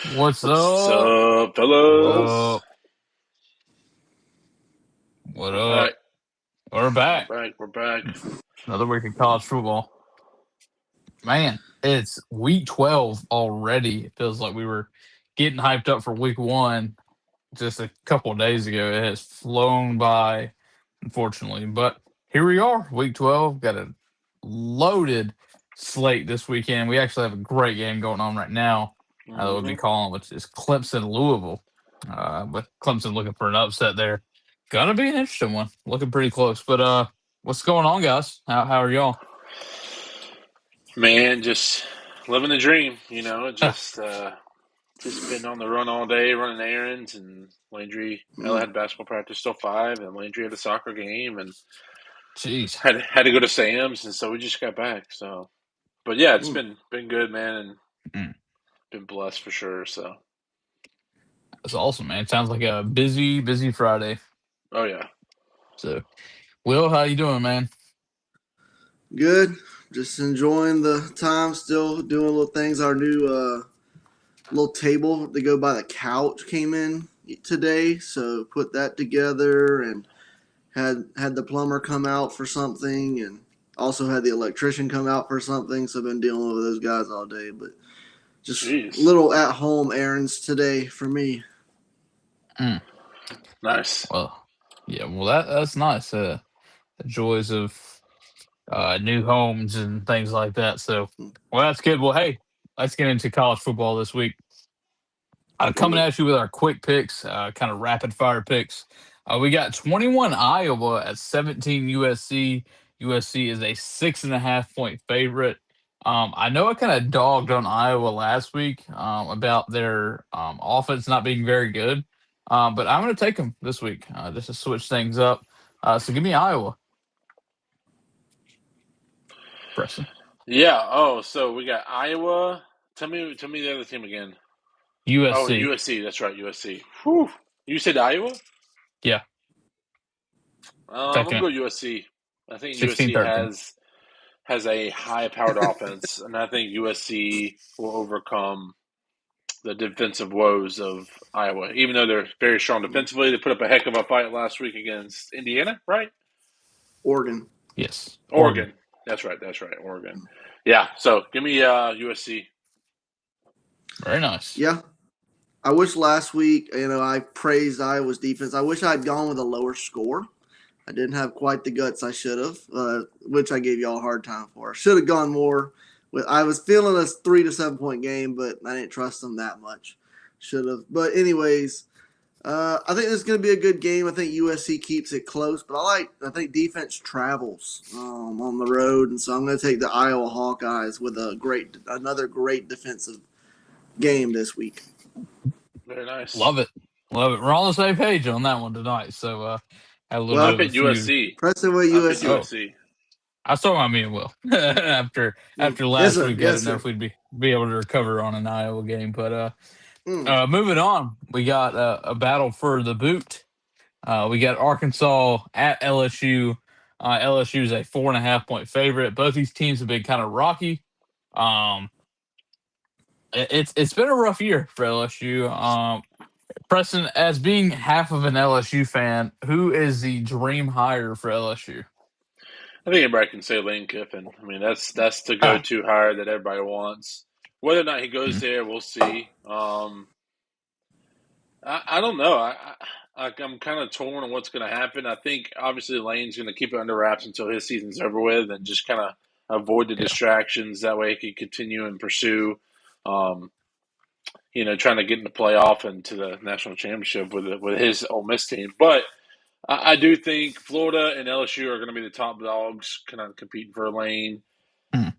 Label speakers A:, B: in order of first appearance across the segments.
A: What's
B: What's
A: up?
B: up,
A: What
B: fellas?
A: up? What
B: We're
A: up?
B: back.
A: We're
B: We're
A: back.
B: back. We're back.
A: Another week of college football. Man, it's week 12 already. It feels like we were getting hyped up for week one just a couple of days ago. It has flown by, unfortunately. But here we are, week 12. Got a loaded slate this weekend. We actually have a great game going on right now. That would be
B: hmm
A: calling, which is Clemson Louisville. But Clemson looking for an upset there. Gonna be an interesting one. Looking pretty close. But what's going on, guys? How are y'all?
B: Man, just living the dream. Just been on the run all day, running errands, and Landry. Ella
C: Mm.
B: had basketball practice till 5, and Landry had a soccer game, and
A: Jeez.
B: had to go to Sam's, and so we just got back. So, but yeah, it's
C: Mm.
B: been good, man, and
A: Mm,
B: been blessed for sure. So,
A: that's awesome, man. Sounds like a busy, busy Friday.
B: oh yeah,
A: So, Will, how you doing, man?
C: Good. Just enjoying the time. Still doing little things. Our new little table to go by the couch came in today, so put that together and had the plumber come out for something, and also had the electrician come out for something. So I've been dealing with those guys all day, but just
B: jeez,
C: little at home errands today for me.
A: Mm,
B: nice.
A: well, yeah, well that's nice. The joys of new homes and things like that. So, well, that's good. Well, hey, let's get into college football this week.
B: Do
A: Coming
B: it.
A: at you with our quick picks, kind of rapid fire picks. We got 21 Iowa at 17 USC. USC is a 6.5 point favorite. I know I kind of dogged on Iowa last week about their offense not being very good, but I'm going to take them this week just to switch things up. So give me Iowa, Preston.
B: Yeah. Oh, so we got Iowa. Tell me the other team again. Oh, and
A: USC.
B: USC. That's right, USC. Whew. You said Iowa?
A: Yeah,
B: I'm
A: taking
B: gonna
A: it
B: go USC. I think
A: 16
B: USC
A: 13.
B: has a high-powered offense, and I think USC will overcome the defensive woes of Iowa. Even though they're very strong defensively, they put up a heck of a fight last week against Indiana, right?
C: Oregon.
A: Yes, Oregon.
B: Oregon. That's right. That's right. Oregon. Yeah. So give me USC.
A: Very nice.
C: Yeah, I wish last week, I praised Iowa's defense. I wish I'd gone with a lower score. I didn't have quite the guts I should have, which I gave y'all a hard time for. Should have gone more. I was feeling a 3 to 7 point game, but I didn't trust them that much. Should have. But anyways, I think this is going to be a good game. I think USC keeps it close, but I think defense travels on the road, and so I'm going to take the Iowa Hawkeyes with another great defensive game this week.
B: Very nice.
A: Love it. Love it. We're on the same page on that one tonight. So had a little
B: I
A: bit
C: Well,
A: of a
B: picked
A: feud.
B: USC.
C: Preston with
B: I picked
C: USC.
A: Oh,
B: USC.
A: I saw my me and Will after
C: Mm. Yes,
A: last
C: sir.
A: week. I
C: Yes,
A: didn't know
C: sir.
A: if we'd be able to recover on an Iowa game, but
C: Mm.
A: moving on, we got a battle for the boot. We got Arkansas at LSU. LSU is a 4.5 point favorite. Both these teams have been kind of rocky. Um, it's been a rough year for LSU. Preston, as being half of an LSU fan, who is the dream hire for LSU?
B: I think everybody can say Lane Kiffin. I mean, that's the
A: Ah,
B: go-to hire that everybody wants. Whether or not he goes
A: mm,
B: there, we'll see. I don't know. I'm kind of torn on what's going to happen. I think obviously Lane's going to keep it under wraps until his season's over with, and just kind of avoid the
A: yeah,
B: distractions. That way, he can continue and pursue, um, trying to get in the playoff and to the national championship with his Ole Miss team. But I do think Florida and LSU are going to be the top dogs, kind of competing for a lane.
A: mm,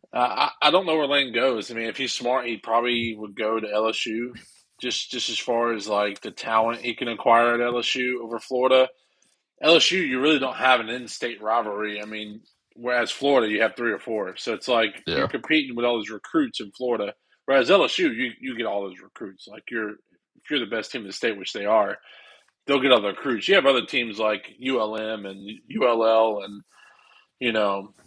B: I don't know where Lane goes. I mean, if he's smart, he probably would go to LSU. Just as far as like the talent he can acquire at LSU over Florida. LSU, you really don't have an in-state rivalry. I mean, whereas Florida, you have three or four. So it's like you're
A: yeah,
B: competing with all those recruits in Florida. Whereas LSU, you get all those recruits. Like if you're the best team in the state, which they are, they'll get all the recruits. You have other teams like ULM and ULL and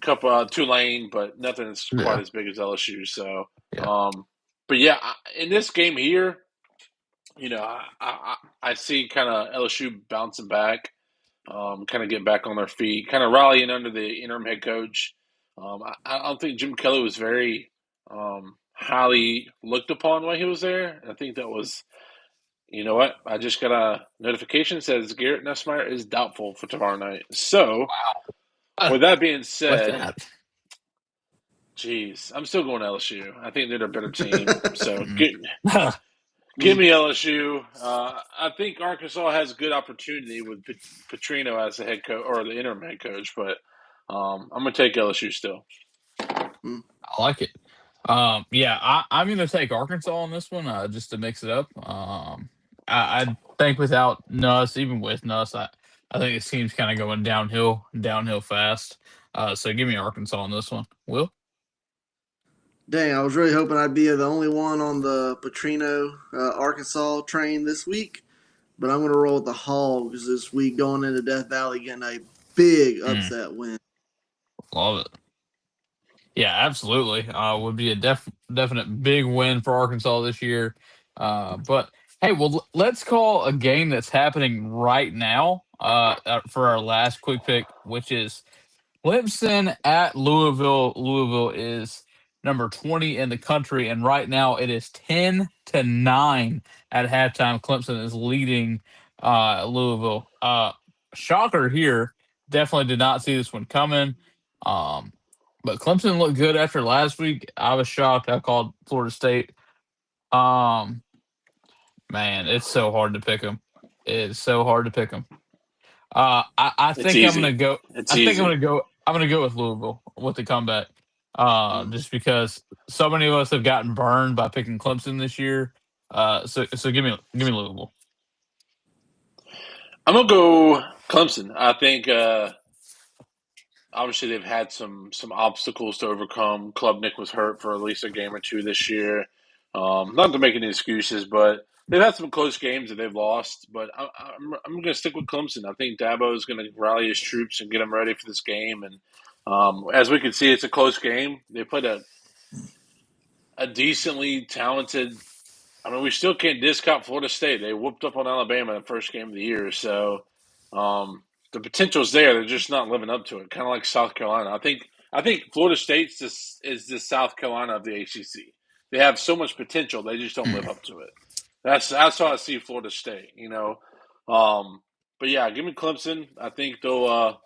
B: couple Tulane, but nothing that's quite
A: yeah,
B: as big as LSU. So,
A: yeah.
B: um, but yeah, in this game here, I see kind of LSU bouncing back, kind of getting back on their feet, kind of rallying under the interim head coach. I don't think Jim Kelly was very highly looked upon while he was there. I think that was, you know what? I just got a notification says Garrett Nussmeier is doubtful for tomorrow night. So, with that being
A: What's
B: said,
A: that?
B: geez, I'm still going LSU. I think they're a better team. So,
A: Mm.
B: give me LSU. I think Arkansas has good opportunity with Petrino as the head coach or the interim head coach, but I'm going to take LSU still.
A: I like it. Yeah, I'm going to take Arkansas on this one just to mix it up. I think without Nuss, even with Nuss, I think this team's kind of going downhill fast. So give me Arkansas on this one. Will?
C: Dang, I was really hoping I'd be the only one on the Petrino Arkansas train this week, but I'm going to roll with the Hogs this week going into Death Valley getting a big upset win.
A: Love it. Yeah, absolutely. Would be a definite big win for Arkansas this year. But hey, well, let's call a game that's happening right now for our last quick pick, which is Clemson at Louisville. Louisville is number 20 in the country, and right now it is 10-9 at halftime. Clemson is leading Louisville. Shocker here. Definitely did not see this one coming. But Clemson looked good after last week. I was shocked. I called Florida State. Um, Man, it's so hard to pick them. It's so hard to pick them. I
B: It's
A: think I'm
B: easy.
A: gonna go.
B: It's
A: I think
B: easy.
A: I'm gonna go with Louisville with the comeback. Just because so many of us have gotten burned by picking Clemson this year. So give me Louisville.
B: I'm going to go Clemson. I think obviously they've had some obstacles to overcome. Klubnik was hurt for at least a game or two this year. Not to make any excuses, but they've had some close games that they've lost. But I'm going to stick with Clemson. I think Dabo is going to rally his troops and get them ready for this game. And as we can see, it's a close game. They played a decently talented. I mean, we still can't discount Florida State. They whooped up on Alabama in the first game of the year. So the potential's there. They're just not living up to it. Kind of like South Carolina. I think Florida State's is the South Carolina of the ACC. They have so much potential. They just don't live up to it. That's how I see Florida State. But yeah, give me Clemson. I think they'll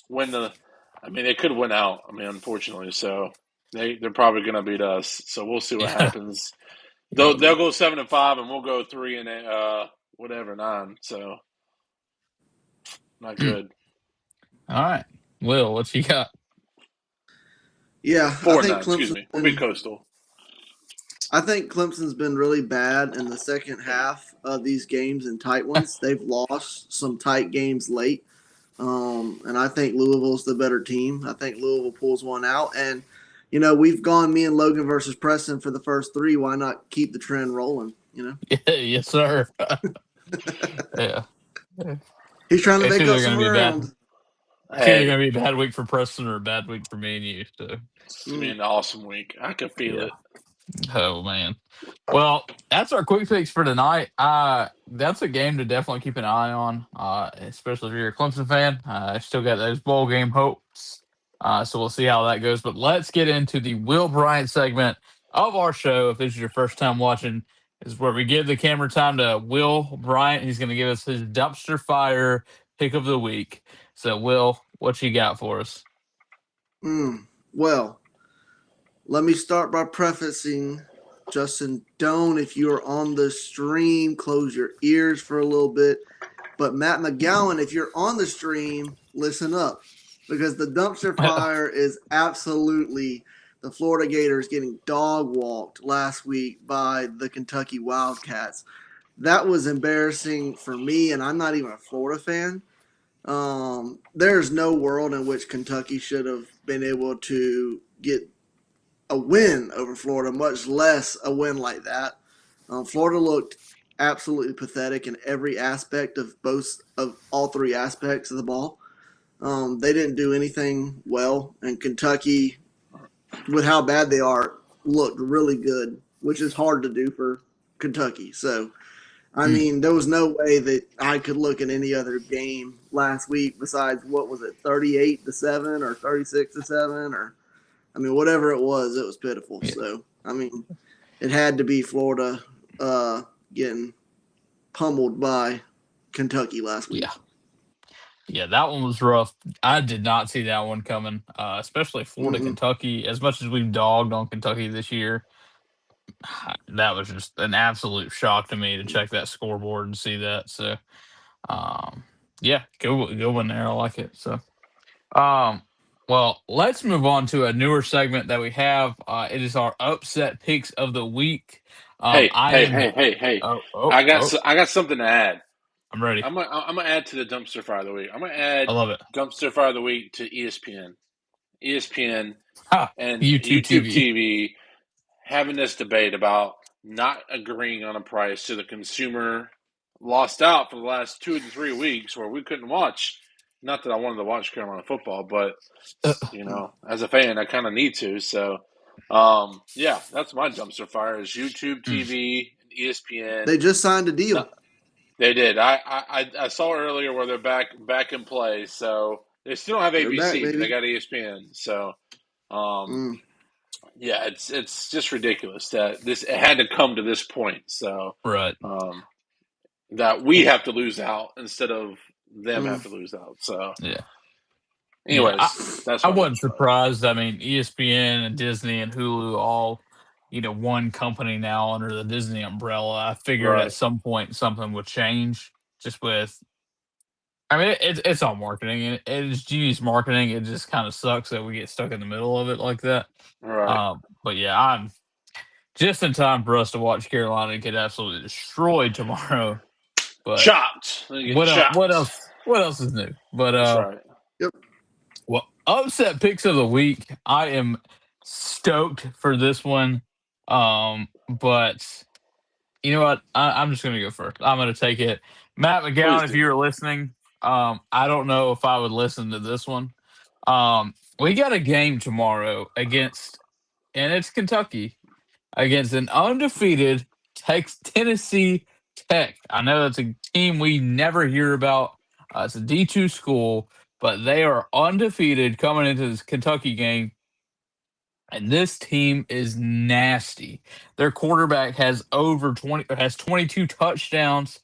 B: win the. I mean, they could win out. I mean, unfortunately, so they're probably going to beat us. So we'll see what happens. They'll go 7-5, and we'll go 3 and 9. So not good.
A: All right, Will, what you got?
C: Yeah,
B: 4-9. Excuse me. We'll be Coastal.
C: I think Clemson's been really bad in the second half of these games and tight ones. They've lost some tight games late. And I think Louisville's the better team. I think Louisville pulls one out. And, we've gone me and Logan versus Preston for the first 3. Why not keep the trend rolling,
A: Yes, sir. Yeah.
C: He's trying to
A: It's
C: make
A: either
C: up some ground.
A: It's either going to be a bad week for Preston or a bad week for me and you. So.
B: It's going to be an awesome week. I can feel it.
A: Oh, man. Well, that's our quick picks for tonight. That's a game to definitely keep an eye on, especially if you're a Clemson fan. I still got those bowl game hopes. So we'll see how that goes. But let's get into the Will Bryant segment of our show. If this is your first time watching, is where we give the camera time to Will Bryant. He's going to give us his dumpster fire pick of the week. So, Will, what you got for us?
C: Well, let me start by prefacing, Justin, if you're on the stream, close your ears for a little bit. But Matt McGowan, if you're on the stream, listen up. Because the dumpster fire is absolutely the Florida Gators getting dog walked last week by the Kentucky Wildcats. That was embarrassing for me, and I'm not even a Florida fan. There's no world in which Kentucky should have been able to get a win over Florida, much less a win like that. Florida looked absolutely pathetic in every aspect of all 3 aspects of the ball. They didn't do anything well, and Kentucky, with how bad they are, looked really good, which is hard to do for Kentucky. So I mean, there was no way that I could look at any other game last week besides what was it, 38-7 or 36-7 or I mean, whatever it was pitiful.
A: Yeah.
C: So I mean, it had to be Florida getting pummeled by Kentucky last week.
A: Yeah. Yeah, that one was rough. I did not see that one coming, especially Florida, Kentucky. As much as we've dogged on Kentucky this year, that was just an absolute shock to me to check that scoreboard and see that. So, yeah, good one there. I like it. So, well, let's move on to a newer segment that we have. It is our upset picks of the week.
B: Hey. I got something to add.
A: I'm ready.
B: I'm gonna add to the dumpster fire of the week. I'm gonna add
A: I love it.
B: dumpster fire of the week to ESPN and
A: YouTube
B: TV having this debate about not agreeing on a price, so the consumer lost out for the last 2 to 3 weeks where we couldn't watch. Not that I wanted to watch Carolina football, but as a fan, I kind of need to. So, yeah, that's my dumpster fire is YouTube TV and ESPN.
C: They just signed a deal.
B: They did. I saw earlier where they're back in play. So they still don't have ABC, but they got ESPN. So, yeah, it's just ridiculous that it had to come to this point. So,
A: right,
B: that we have to lose out instead of them have to lose out. So,
A: yeah.
B: Anyways,
A: I wasn't surprised. I mean, ESPN and Disney and Hulu all, one company now under the Disney umbrella. I figured at some point something would change. Just with, I mean, it's all marketing, and it's genius marketing. It just kind of sucks that we get stuck in the middle of it like that.
B: Right.
A: But yeah, I'm just in time for us to watch Carolina get absolutely destroyed tomorrow. But
B: chopped.
A: What else is new? But
B: that's right.
C: Yep.
A: Well, upset picks of the week. I am stoked for this one. But you know what? I'm just gonna go first. I'm gonna take it. Matt McGowan, if you're listening, I don't know if I would listen to this one. We got a game tomorrow and it's Kentucky, against an undefeated Tennessee Tech. I know that's a team we never hear about. It's a D2 school, but they are undefeated coming into this Kentucky game. And this team is nasty. Their quarterback has 22 touchdowns,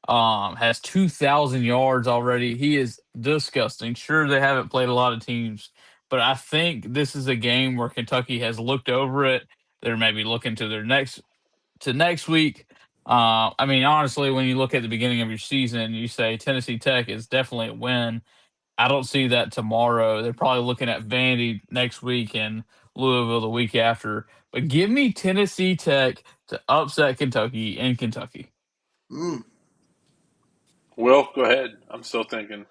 A: has 2,000 yards already. He is disgusting. Sure, they haven't played a lot of teams, but I think this is a game where Kentucky has looked over it. They're maybe looking to next week. I mean, honestly, when you look at the beginning of your season, you say Tennessee Tech is definitely a win. I don't see that tomorrow. They're probably looking at Vandy next week and Louisville the week after. But give me Tennessee Tech to upset Kentucky in Kentucky.
C: Mm.
B: Will, go ahead. I'm still thinking.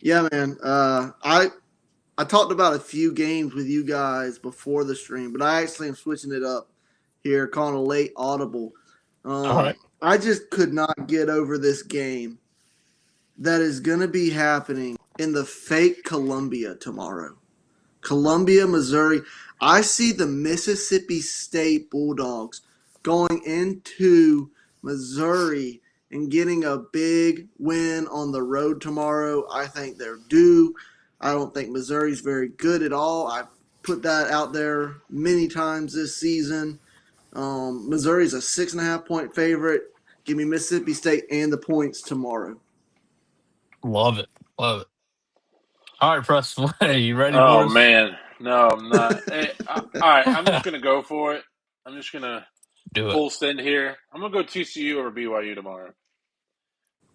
C: Yeah, man. I talked about a few games with you guys before the stream, but I actually am switching it up here, calling a late audible.
A: All right.
C: I just could not get over this game that is going to be happening in the fake Columbia tomorrow. Columbia, Missouri. I see the Mississippi State Bulldogs going into Missouri and getting a big win on the road tomorrow. I think they're due. I don't think Missouri's very good at all. I've put that out there many times this season. Missouri's a 6.5-point favorite. Give me Mississippi State and the points tomorrow.
A: Love it. All right, Preston, are you ready for
B: Oh,
A: us?
B: man. No, I'm not. All right, I'm just going to go for it. I'm just going to full send here. I'm going to go TCU over BYU tomorrow.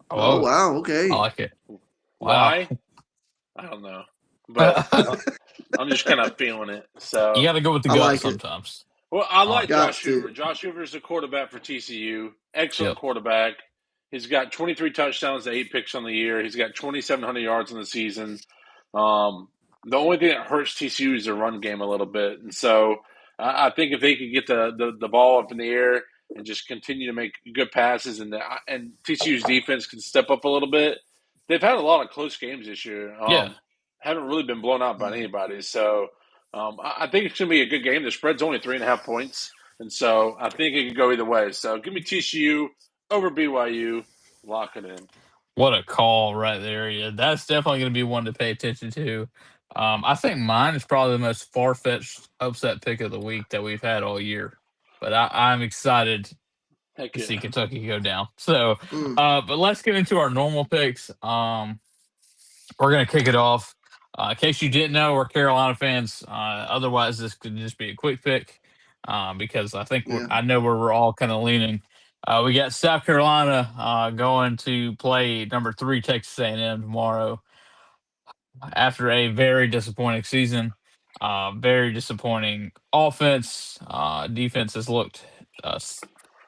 C: Oh, wow. Okay.
A: I like it.
B: Why? I don't know. But I'm just kind of feeling it. So
A: you got to go with the gut sometimes.
B: Well, I like Josh Hoover. Josh Hoover is a quarterback for TCU. Excellent quarterback. He's got 23 touchdowns, 8 picks on the year. He's got 2,700 yards in the season. The only thing that hurts TCU is the run game a little bit. And so I think if they could get the ball up in the air and just continue to make good passes and TCU's defense can step up a little bit. They've had a lot of close games this year. Haven't really been blown out by anybody. So I think it's going to be a good game. The spread's only 3.5 points. And so I think it could go either way. So give me TCU over BYU. Lock it in.
A: What a call right there. Yeah, that's definitely going to be one to pay attention to. I think mine is probably the most far fetched upset pick of the week that we've had all year. But I'm excited
B: Heck
A: to see
B: yeah.
A: Kentucky go down. So,
C: Mm.
A: but let's get into our normal picks. We're going to kick it off. In case you didn't know, we're Carolina fans. Otherwise, this could just be a quick pick because I think
C: Yeah.
A: I know where we're all kind of leaning. We got South Carolina going to play number 3 Texas A&M tomorrow after a very disappointing season. Very disappointing offense. Defense has looked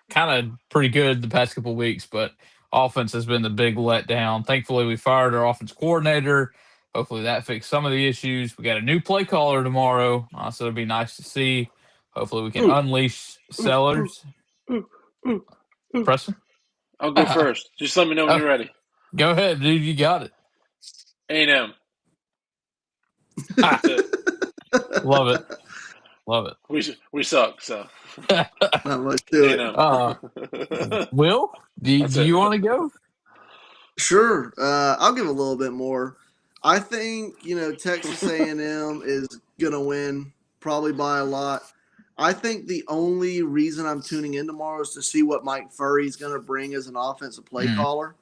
A: kind of pretty good the past couple weeks, but offense has been the big letdown. Thankfully, we fired our offense coordinator. Hopefully, that fixed some of the issues. We got a new play caller tomorrow, so it'll be nice to see. Hopefully, we can
B: Ooh,
A: unleash
B: ooh,
A: Sellers.
B: ooh, ooh, ooh.
A: Preston,
B: I'll go first. Just let me know when you're ready.
A: Go ahead, dude. You got it.
B: A&M. That's it.
A: Love it. Love
B: We suck, so
A: it.
C: Not much to it.
B: A&M.
A: Will, do
B: That's
A: you
B: it.
A: want to go?
C: Sure. I'll give a little bit more. I think Texas A&M is gonna win probably by a lot. I think the only reason I'm tuning in tomorrow is to see what Mike Furry's gonna bring as an offensive play caller.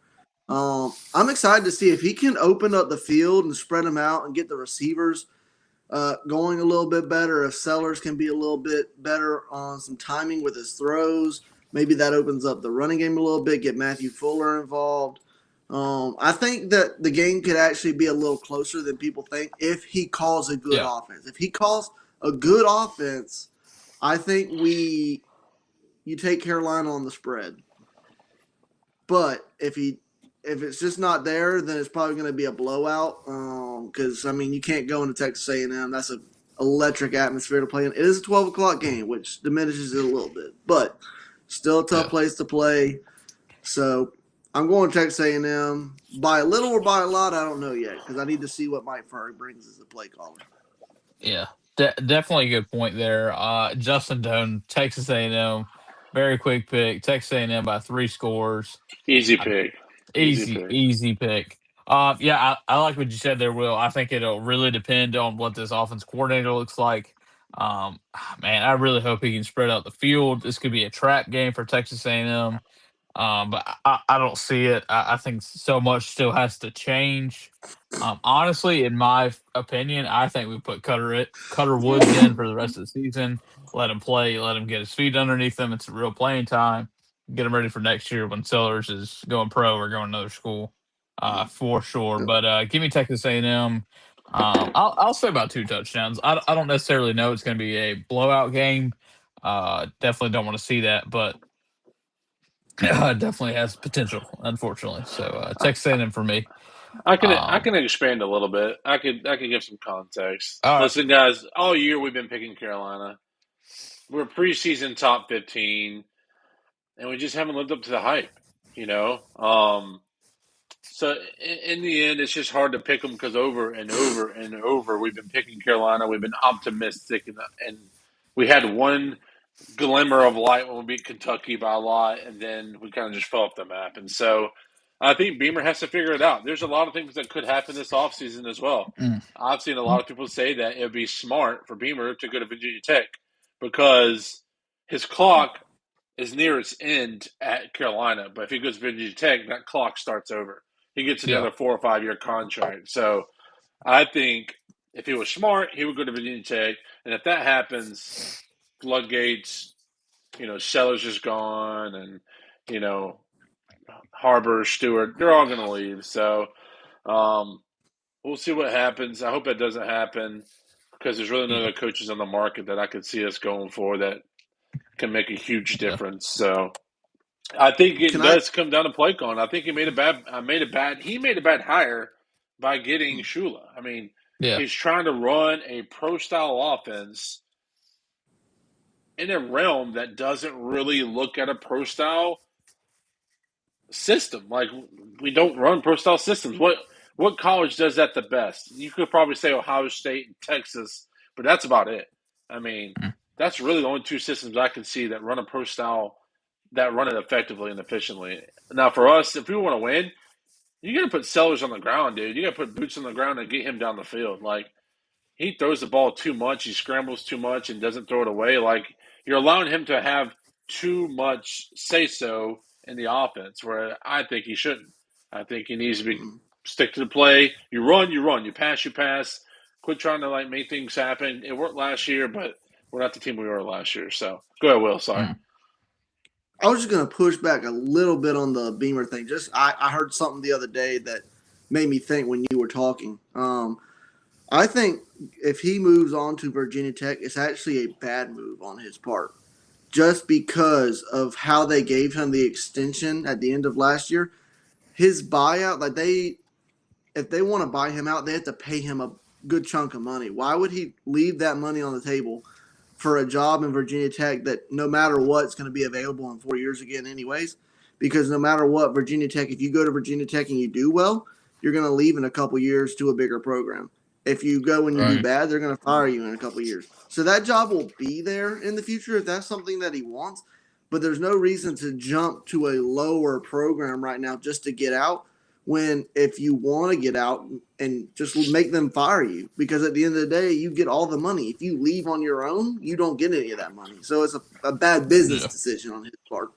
C: I'm excited to see if he can open up the field and spread them out and get the receivers going a little bit better. If Sellers can be a little bit better on some timing with his throws, maybe that opens up the running game a little bit. Get Matthew Fuller involved. I think that the game could actually be a little closer than people think if he calls a good offense. If he calls a good offense, I think you take Carolina on the spread. But if it's just not there, then it's probably going to be a blowout. Because you can't go into Texas A&M. That's an electric atmosphere to play in. It is a 12 o'clock game, which diminishes it a little bit, but still a tough place to play. So I'm going Texas A&M by a little or by a lot. I don't know yet because I need to see what Mike Furry brings as a play caller.
A: Yeah, definitely a good point there. Justin Doan, Texas A&M, very quick pick. Texas A&M by 3 scores.
B: Easy pick.
A: Easy pick. Yeah, I like what you said there, Will. I think it'll really depend on what this offense coordinator looks like. Man, I really hope he can spread out the field. This could be a trap game for Texas A&M. But I don't see it. I think so much still has to change. Honestly, in my opinion, I think we put Cutter Woods in for the rest of the season. Let him play. Let him get his feet underneath him. It's a real playing time. Get him ready for next year when Sellers is going pro or going to another school, for sure. But give me Texas A&M. I'll say about 2 touchdowns. I don't necessarily know it's going to be a blowout game. Definitely don't want to see that, but it definitely has potential, unfortunately. So Texas A&M for me.
B: I can expand a little bit. I could give some context.
A: All right.
B: Listen, guys, all year we've been picking Carolina. We're preseason top 15, and we just haven't lived up to the hype. So in the end, it's just hard to pick them because over and over and over we've been picking Carolina. We've been optimistic, and we had one glimmer of light when we beat Kentucky by a lot, and then we kind of just fell off the map. And so I think Beamer has to figure it out. There's a lot of things that could happen this offseason as well. I've seen a lot of people say that it would be smart for Beamer to go to Virginia Tech because his clock is near its end at Carolina. But if he goes to Virginia Tech, that clock starts over. He gets another 4 or 5 year contract. So I think if he was smart, he would go to Virginia Tech. And if that happens, floodgates, Sellers is gone, and Harbor, Stewart, they're all going to leave. So we'll see what happens. I hope that doesn't happen because there's really no other coaches on the market that I could see us going for that can make a huge difference. So I think it does come down to play calling. I think he made a bad hire by getting Shula. I mean, he's trying to run a pro style offense in a realm that doesn't really look at a pro style system. Like, we don't run pro style systems. What college does that the best? You could probably say Ohio State and Texas, but that's about it. I mean, that's really the only two systems I can see that run a pro style that run it effectively and efficiently. Now, for us, if we want to win, you got to put Sellers on the ground, dude. You got to put boots on the ground and get him down the field. Like, he throws the ball too much, he scrambles too much, and doesn't throw it away. Like, you're allowing him to have too much say so in the offense, where I think he shouldn't. I think he needs to be stick to the play. You run, you run. You pass, you pass. Quit trying to like make things happen. It worked last year, but we're not the team we were last year. So go ahead, Will. Sorry.
C: I was just going to push back a little bit on the Beamer thing. Just I heard something the other day that made me think when you were talking. I think if he moves on to Virginia Tech, it's actually a bad move on his part, just because of how they gave him the extension at the end of last year. His buyout, like if they want to buy him out, they have to pay him a good chunk of money. Why would he leave that money on the table for a job in Virginia Tech that no matter what, it's going to be available in 4 years again anyways? Because no matter what, Virginia Tech, if you go to Virginia Tech and you do well, you're going to leave in a couple years to a bigger program. If you go and you do bad, they're going to fire you in a couple years. So that job will be there in the future if that's something that he wants. But there's no reason to jump to a lower program right now just to get out, when if you want to get out and just make them fire you, because at the end of the day, you get all the money. If you leave on your own, you don't get any of that money. So it's a bad business decision on his part.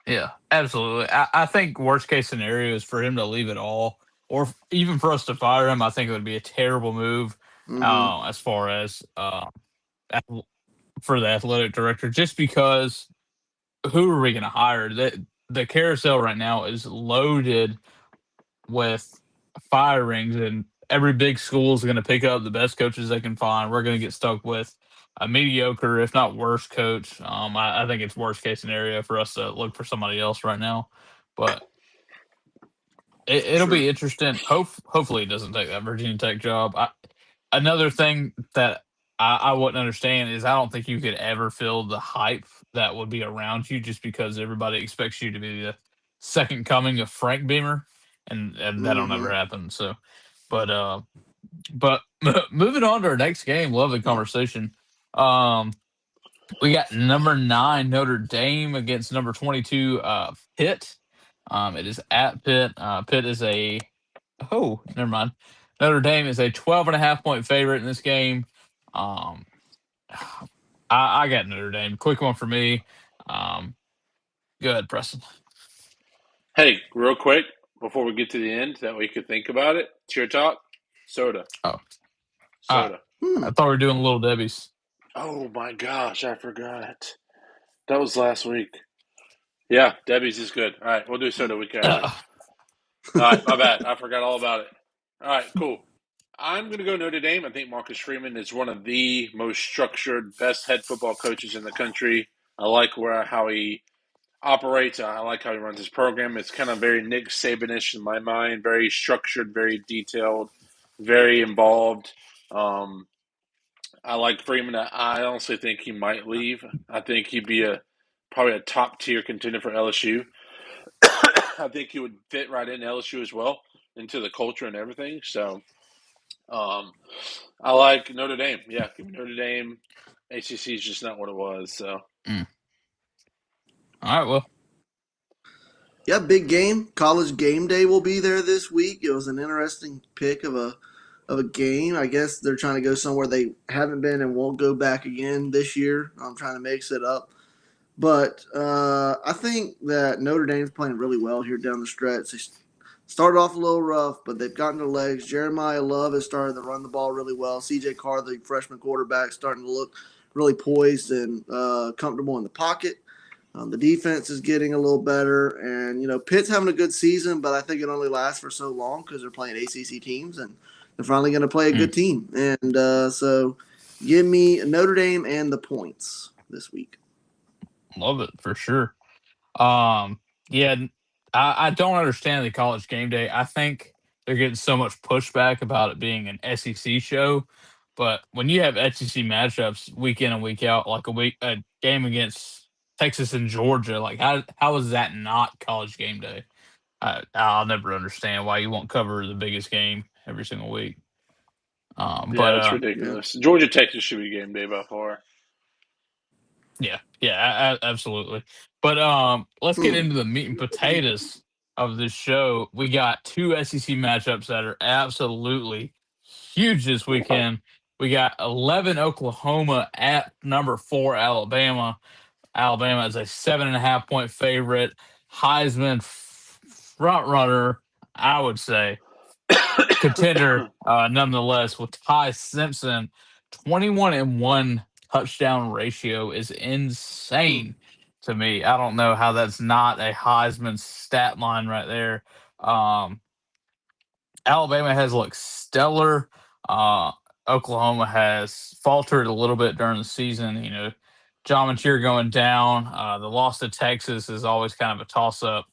A: Yeah, absolutely. I think worst case scenario is for him to leave it all, or even for us to fire him. I think it would be a terrible move as far as for the athletic director, just because who are we going to hire? The carousel right now is loaded with firings, and every big school is going to pick up the best coaches they can find. We're going to get stuck with a mediocre, if not worse, coach. I think it's worst case scenario for us to look for somebody else right now, but it'll be interesting. Hopefully, it doesn't take that Virginia Tech job. Another thing that I wouldn't understand is I don't think you could ever feel the hype that would be around you just because everybody expects you to be the second coming of Frank Beamer, and that'll never happen. So, but moving on to our next game, lovely conversation. We got number 9 Notre Dame against number 22 Pitt. It is at Pitt. Pitt is never mind. Notre Dame is a 12.5-point favorite in this game. I got Notre Dame. Quick one for me. Go ahead, Preston.
B: Hey, real quick, before we get to the end, that way you could think about it. Cheer talk, soda.
A: Oh.
B: Soda.
A: I thought we were doing Little Debbie's.
B: Oh my gosh, I forgot. That was last week. Yeah, Debbie's is good. All right, we'll do soda week after. All right, my bad. I forgot all about it. All right, cool. I'm going to go Notre Dame. I think Marcus Freeman is one of the most structured, best head football coaches in the country. I like how he operates. I like how he runs his program. It's kind of very Nick Saban-ish in my mind. Very structured, very detailed, very involved. I like Freeman. I honestly think he might leave. I think he'd be probably a top tier contender for LSU. I think he would fit right in LSU as well, into the culture and everything. So I like Notre Dame. Yeah, give me Notre Dame. ACC is just not what it was. So.
A: All right, well.
C: Yeah, big game. College Game Day will be there this week. It was an interesting pick of a game. I guess they're trying to go somewhere they haven't been and won't go back again this year. I'm trying to mix it up. But I think that Notre Dame's playing really well here down the stretch. They started off a little rough, but they've gotten their legs. Jeremiah Love has started to run the ball really well. C.J. Carr, the freshman quarterback, starting to look really poised and comfortable in the pocket. The defense is getting a little better. And, Pitt's having a good season, but I think it only lasts for so long because they're playing ACC teams, and they're finally going to play a good team. And so give me Notre Dame and the points this week.
A: Love it, for sure. Yeah, I don't understand the College Game Day. I think they're getting so much pushback about it being an SEC show. But when you have SEC matchups week in and week out, like a game against Texas and Georgia, like how is that not College Game Day? I'll never understand why you won't cover the biggest game every single week.
B: But it's ridiculous. Georgia Texas should be game day by far.
A: Yeah, absolutely. But let's get into the meat and potatoes of this show. We got two SEC matchups that are absolutely huge this weekend. We got 11 Oklahoma at number 4 Alabama. Alabama is a 7.5 point favorite. Heisman front runner, I would say contender, nonetheless, with Ty Simpson. 21-1 touchdown ratio is insane to me. I don't know how that's not a Heisman stat line right there. Um, Alabama has looked stellar. Uh, Oklahoma has faltered a little bit during the season. John Mantier going down. The loss to Texas is always kind of a toss up.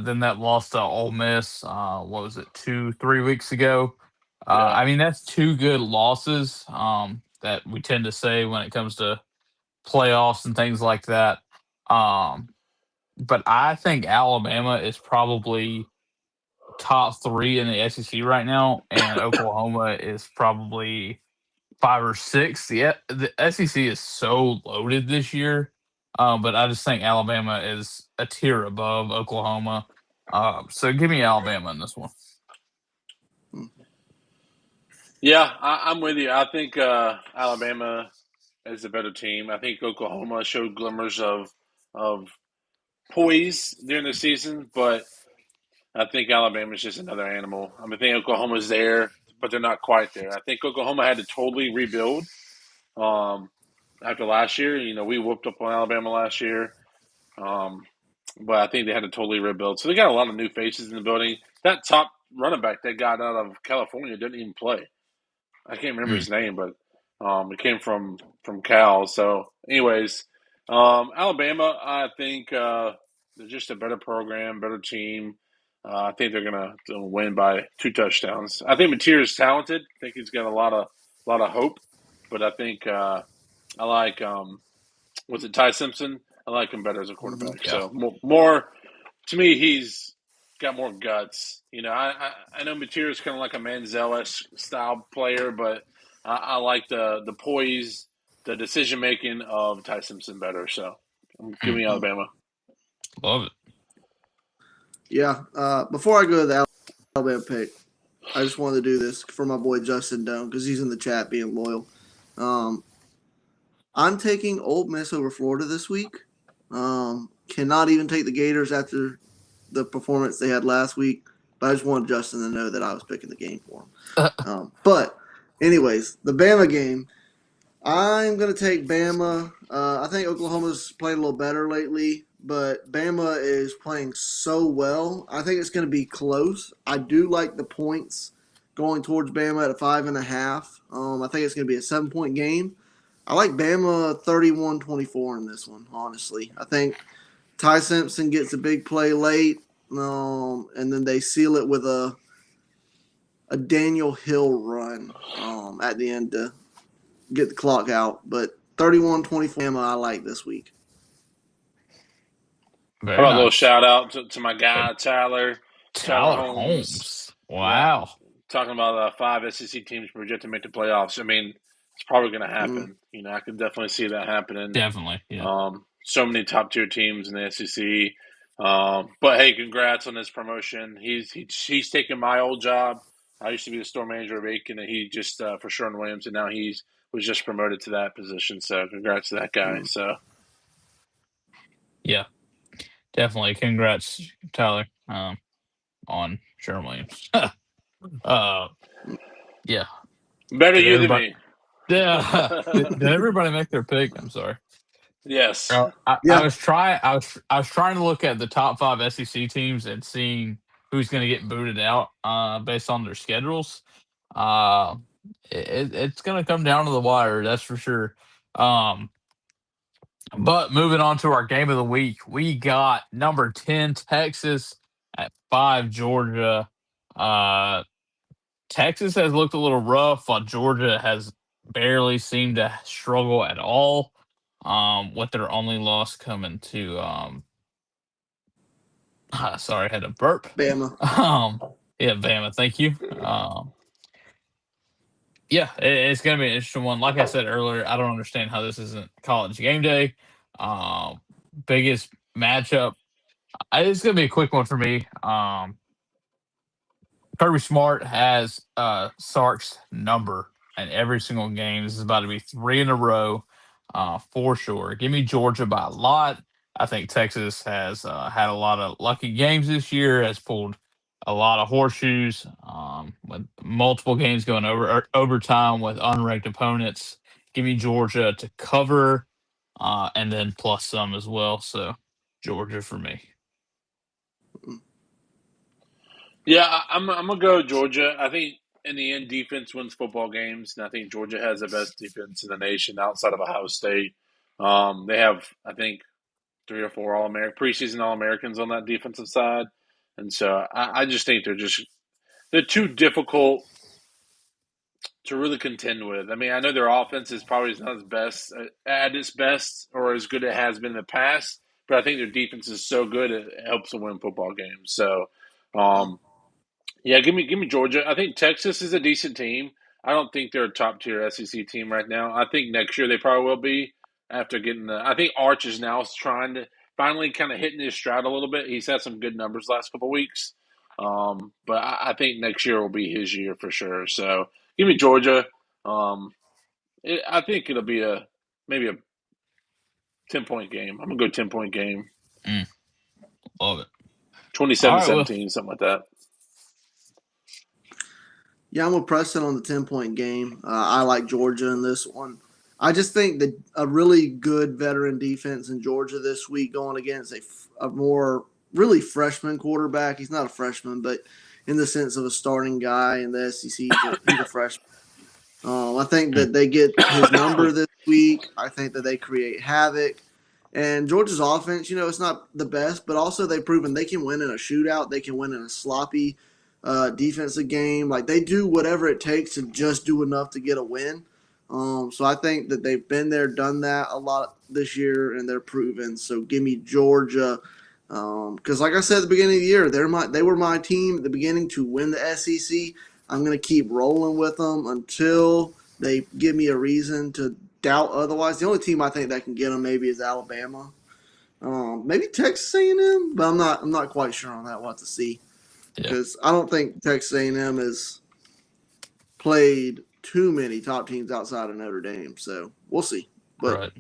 A: Then that loss to Ole Miss, what was it, 3 weeks ago?
B: Yeah.
A: I mean, that's two good losses that we tend to say when it comes to playoffs and things like that. Um, but I think Alabama is probably top 3 in the SEC right now, and Oklahoma is probably 5 or 6. The SEC is so loaded this year, but I just think Alabama is a tier above Oklahoma. So give me Alabama in this one.
B: Yeah, I'm with you. I think Alabama is a better team. I think Oklahoma showed glimmers of poise during the season, but I think Alabama's just another animal. I mean, I think Oklahoma's there, but they're not quite there. I think Oklahoma had to totally rebuild um, after last year. We whooped up on Alabama last year, um, but I think they had to totally rebuild. So they got a lot of new faces in the building. That top running back they got out of California didn't even play. I can't remember
A: Mm.
B: his name, but it came from Cal. So, anyways, Alabama, I think they're just a better program, better team. I think they're gonna win by 2 touchdowns. I think Mateer is talented. I think he's got a lot of hope. But I think I like was it Ty Simpson? I like him better as a quarterback.
A: Yeah.
B: So more to me, he's got more guts. I know Mateer is kind of like a Manziel style player, but I like the poise, the decision making of Ty Simpson better. So I'm giving
A: Mm.
B: Alabama.
A: Love it.
C: Yeah. Before I go to the Alabama pick, I just wanted to do this for my boy Justin Doan because he's in the chat being loyal. I'm taking Ole Miss over Florida this week. Cannot even take the Gators after the performance they had last week. But I just wanted Justin to know that I was picking the game for him. But, anyways, the Bama game. I'm going to take Bama. I think Oklahoma's played a little better lately, but Bama is playing so well. I think it's going to be close. I do like the points going towards Bama at 5.5. I think it's going to be a 7-point game. I like Bama 31-24 in this one, honestly. I think Ty Simpson gets a big play late, and then they seal it with a Daniel Hill run at the end to get the clock out. But 31-24 Bama I like this week.
B: How
A: Very
B: about a little
A: nice.
B: shout out to my guy Tyler Holmes? Yeah,
A: Wow.
B: talking about 5 SEC teams projected to make the playoffs. I mean, it's probably going to happen. I can definitely see that happening.
A: Definitely. Yeah.
B: So many top tier teams in the SEC. But hey, congrats on this promotion. He's taken my old job. I used to be the store manager of Aiken, and he just for Sherwin Williams, and now was just promoted to that position. So congrats to that guy. So
A: Yeah. Definitely. Congrats, Tyler, on Sherman Williams. Yeah.
B: better
A: Did
B: you than
A: everybody?
B: me.
A: Yeah. Did everybody make their pick? I'm sorry.
B: Yes.
A: I was trying. I was trying to look at the top 5 SEC teams and seeing who's going to get booted out based on their schedules. Uh, it's going to come down to the wire, that's for sure. But moving on to our game of the week, we got number 10 Texas at 5 Georgia. Texas has looked a little rough, while Georgia has barely seemed to struggle at all. With their only loss coming to sorry, I had a burp.
C: Bama.
A: Yeah, Bama, thank you. Yeah, it's going to be an interesting one. Like I said earlier, I don't understand how this isn't college game day. Um, Biggest matchup. It's going to be a quick one for me. Kirby Smart has Sark's number in every single game. This is about to be three in a row for sure. Give me Georgia by a lot. I think Texas has had a lot of lucky games this year, has pulled a lot of horseshoes with multiple games going overtime with unranked opponents. Give me Georgia to cover and then plus some as well. So Georgia for me.
B: Yeah, I'm gonna go Georgia. I think in the end, defense wins football games, and I think Georgia has the best defense in the nation outside of Ohio State. They have, I think, 3 or 4 preseason All Americans on that defensive side, and so I just think they're too difficult to really contend with. I mean, I know their offense is probably not as best at its best or as good as it has been in the past, but I think their defense is so good it helps them win football games. So, um, yeah, give me Georgia. I think Texas is a decent team. I don't think they're a top tier SEC team right now. I think next year they probably will be after getting the. I think Arch is now trying to finally kind of hitting his stride a little bit. He's had some good numbers last couple of weeks, but I think next year will be his year for sure. So give me Georgia. Um, I think it'll be maybe a 10-point game. I'm gonna go 10-point game,
A: Mm, love it. All right, well,
B: 27-17, something like that.
C: Yeah, I'm a pressing on the 10-point game. I like Georgia in this one. I just think that a really good veteran defense in Georgia this week going against a more really freshman quarterback. He's not a freshman, but in the sense of a starting guy in the SEC, he's a freshman. I think
A: mm,
C: that they get his number this week. I think that they create havoc. And Georgia's offense, it's not the best, but also they've proven they can win in a shootout. They can win in a sloppy defensive game. Like they do whatever it takes to just do enough to get a win. So I think that they've been there, done that a lot this year, and they're proven. So give me Georgia. Because like I said at the beginning of the year, they were my team at the beginning to win the SEC. I'm going to keep rolling with them until they give me a reason to doubt otherwise. The only team I think that can get them maybe is Alabama, maybe Texas A&M, but I'm not quite sure on that. We'll have to see
A: yeah,
C: because I don't think Texas A&M has played too many top teams outside of Notre Dame. So we'll see. But
A: right.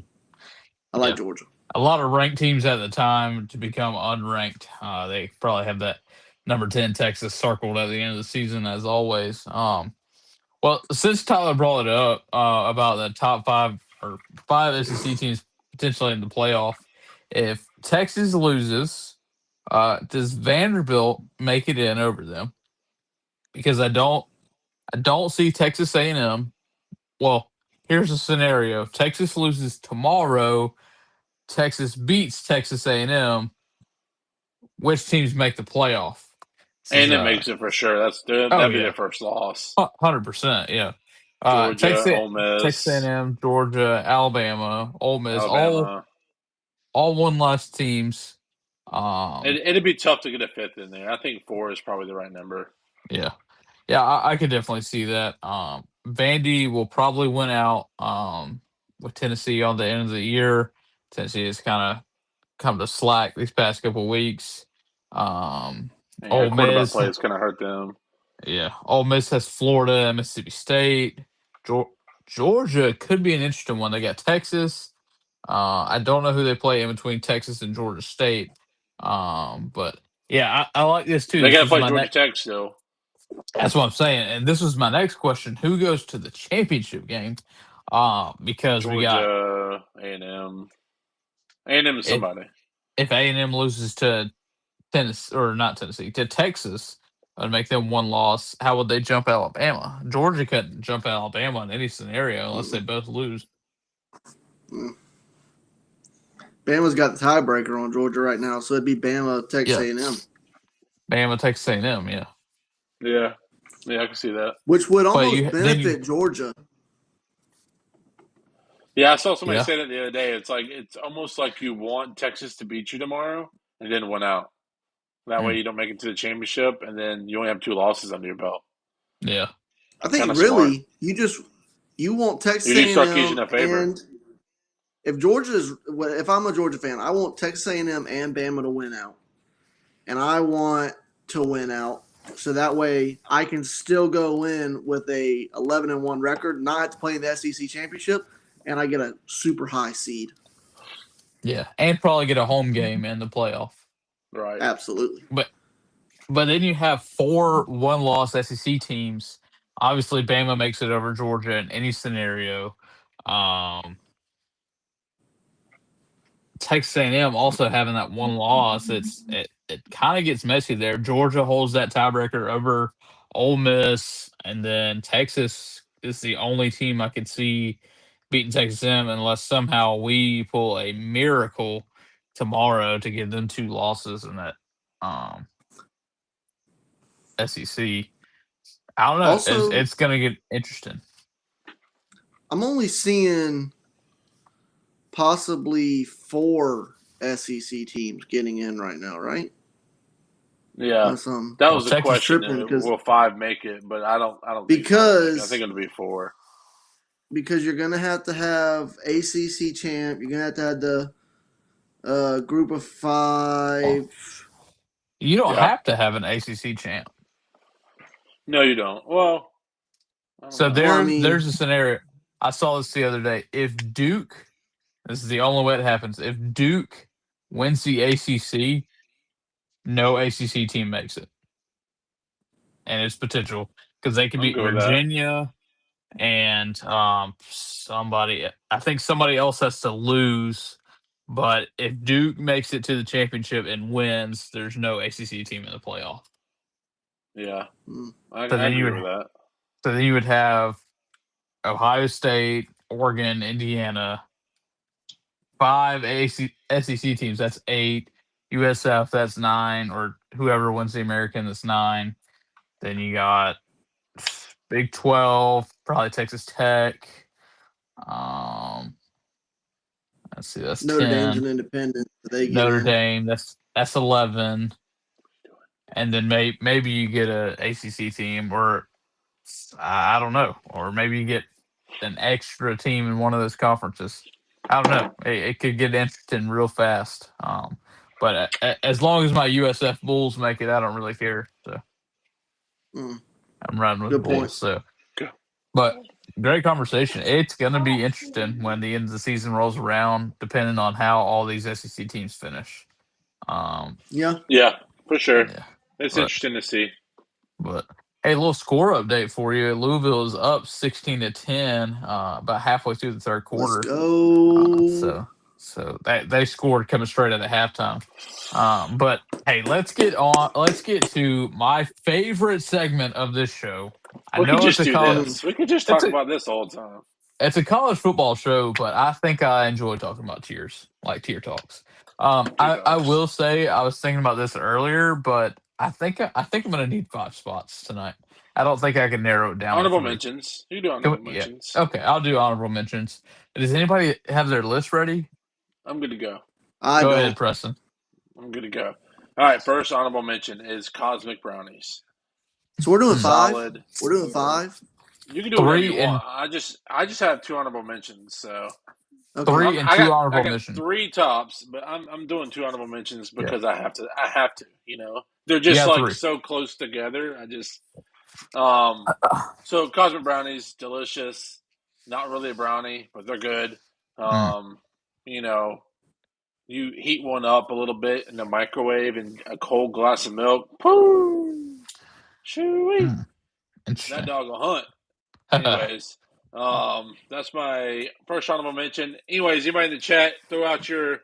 C: I like
A: Yeah.
C: Georgia.
A: A lot of ranked teams at the time to become unranked. They probably have that number 10 Texas circled at the end of the season, as always. Well, since Tyler brought it up about the top five SEC teams potentially in the playoff, if Texas loses, does Vanderbilt make it in over them? Because I don't see Texas A&M. Well, here's a scenario: Texas loses tomorrow. Texas beats Texas A&M. Which teams make the playoff? This is
B: And it makes it for sure.
A: oh
B: That'd be their
A: yeah,
B: first loss.
A: 100%, yeah.
B: Georgia,
A: Texas
B: Ole
A: Texas
B: Miss,
A: A&M, Georgia, Alabama, Ole Miss, all
B: Alabama.
A: all one loss teams. Um,
B: It'd be tough to get a fifth in there. I think 4 is probably the right number.
A: yeah, yeah, I could definitely see that. Vandy will probably win out with Tennessee on the end of the year. Tennessee has kind of come to slack these past couple weeks. Um,
B: Yeah,
A: Ole
B: quarterback
A: Miss,
B: play is going to hurt them.
A: yeah, Ole Miss has Florida, Mississippi State, Georgia could be an interesting one. They got Texas. I don't know who they play in between Texas and Georgia State. But yeah, I like this too.
B: They
A: This
B: got to
A: was
B: play
A: my
B: Georgia
A: next.
B: Tech still.
A: That's what I'm saying, and this was my next question: Who goes to the championship game? Because we got
B: Georgia, A&M. A&M is
A: if
B: somebody.
A: if A&M loses to Tennessee or not Tennessee to Texas and make them one loss, how would they jump Alabama? Georgia couldn't jump Alabama in any scenario unless they
C: Mm-mm.
A: both lose.
C: Mm. Bama's got the tiebreaker on Georgia right now, so it'd be Bama, Texas
A: Yeah,
C: A&M,
A: Bama, Texas A&M. Yeah,
B: Yeah. Yeah, I can see that.
C: which would
A: but
C: almost
A: you then you
C: benefit Georgia.
B: Yeah, I saw somebody
A: yeah.
B: say that the other day. It's almost like you want Texas to beat you tomorrow and then win out. That way
A: Mm,
B: you don't make it to the championship and then you only have 2 losses under your belt.
A: yeah.
C: I think
B: Kinda
C: really you want Texas
B: You need to start
C: A&M
B: using a favor.
C: and if I'm a Georgia fan, I want Texas A&M and Bama to win out, and I want to win out so that way I can still go in with a 11-1 record, not have to play in the SEC championship, and I get a super high seed.
A: Yeah, and probably get a home game in the playoff.
B: Right.
C: Absolutely.
A: But then you have 4 one-loss SEC teams. Obviously, Bama makes it over Georgia in any scenario. Texas A&M also having that one loss, it kind of gets messy there. Georgia holds that tiebreaker over Ole Miss, and then Texas is the only team I could see beating Texas A&M unless somehow we pull a miracle tomorrow to give them 2 losses in that SEC. I don't know.
C: Also,
A: It's going to get interesting.
C: I'm only seeing possibly 4 SEC teams getting in right now, right?
B: Yeah,
C: Unless,
B: that was the
A: Texas
B: question.
C: tripping 'cause-
B: Will 5 make it? But I don't think
C: Because-
B: so. I think it'll be 4.
C: because you're gonna have to have ACC champ. You're gonna have the group of 5.
A: You don't
B: Yeah.
A: have to have an ACC champ.
B: No, you don't. Well, I don't
A: So
B: know.
A: there's a scenario. I saw this the other day. If Duke, this is the only way it happens. If Duke wins the ACC, no ACC team makes it, and it's potential because they could
B: I'm
A: beat
B: good with that.
A: Virginia and somebody. I think somebody else has to lose. But if Duke makes it to the championship and wins, there's no ACC team in the playoff.
B: Yeah, I
A: So then
B: agree with that.
A: So then you would have Ohio State, Oregon, Indiana, 5 SEC teams. That's 8. USF, that's 9. Or whoever wins the American, that's 9. Then you got Big 12, probably Texas Tech. Let's see, that's
C: Notre
A: 10.
C: Dame's an independent. They get
A: Notre
C: in.
A: Dame, that's 11. And then maybe you get a ACC team, or I don't know, or maybe you get an extra team in one of those conferences. I don't know. It could get interesting real fast. But as long as my USF Bulls make it, I don't really care. So I'm riding with
C: Good
A: the Bulls.
C: point.
A: So, but great conversation. It's going to be interesting when the end of the season rolls around, depending on how all these SEC teams finish.
C: Yeah,
B: for sure.
A: Yeah,
B: it's interesting to see.
A: But hey, a little score update for you. Louisville is up 16-10, about halfway through the third quarter.
C: Let's go.
A: So they scored coming straight out of halftime. But hey, let's get to my favorite segment of this show.
B: We could just do this. We could just talk about this all the time.
A: It's a college football show, but I think I enjoy talking about tiers, like tier talks. I will say I was thinking about this earlier, but I think I'm going to need 5 spots tonight. I don't think I can narrow it down.
B: Honorable mentions. You do honorable mentions.
A: Yeah. Okay, I'll do honorable mentions. Does anybody have their list ready?
B: I'm good to go.
A: Go ahead, Preston.
B: I'm good to go. All right, first honorable mention is Cosmic Brownies.
C: So we're doing 5?
B: Solid.
C: We're doing 5?
B: You can do 3 whatever you want. I just have 2 honorable mentions, so.
A: Okay. 3 and 2 honorable mentions.
B: 3 tops, but I'm doing 2 honorable mentions because I have to. I have to. You know, they're just like 3. So close together. I just. So Cosmic Brownies, delicious. Not really a brownie, but they're good. You know, you heat one up a little bit in the microwave and a cold glass of milk. Boom! Chewy. That dog will hunt. Anyways, that's my first honorable mention. Anyways, anybody in the chat, throw out your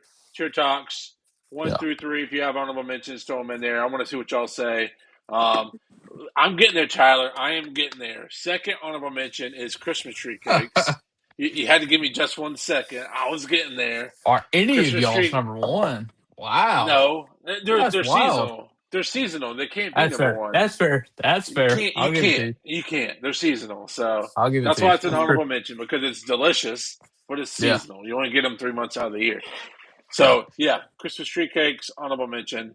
B: talks 1 through 3. If you have honorable mentions, throw them in there. I want to see what y'all say. I'm getting there, Tyler. I am getting there. Second honorable mention is Christmas tree cakes. You had to give me just 1 second. I was getting there.
A: Are any Christmas of y'all's number 1? Wow.
B: No, they're seasonal. They're seasonal. They can't be number 1.
A: That's fair.
B: You can't. They're seasonal. So
A: I'll give it
B: that's why it's an honorable mention, because it's delicious, but it's seasonal. You only get them 3 months out of the year. So yeah, Christmas tree cakes, honorable mention.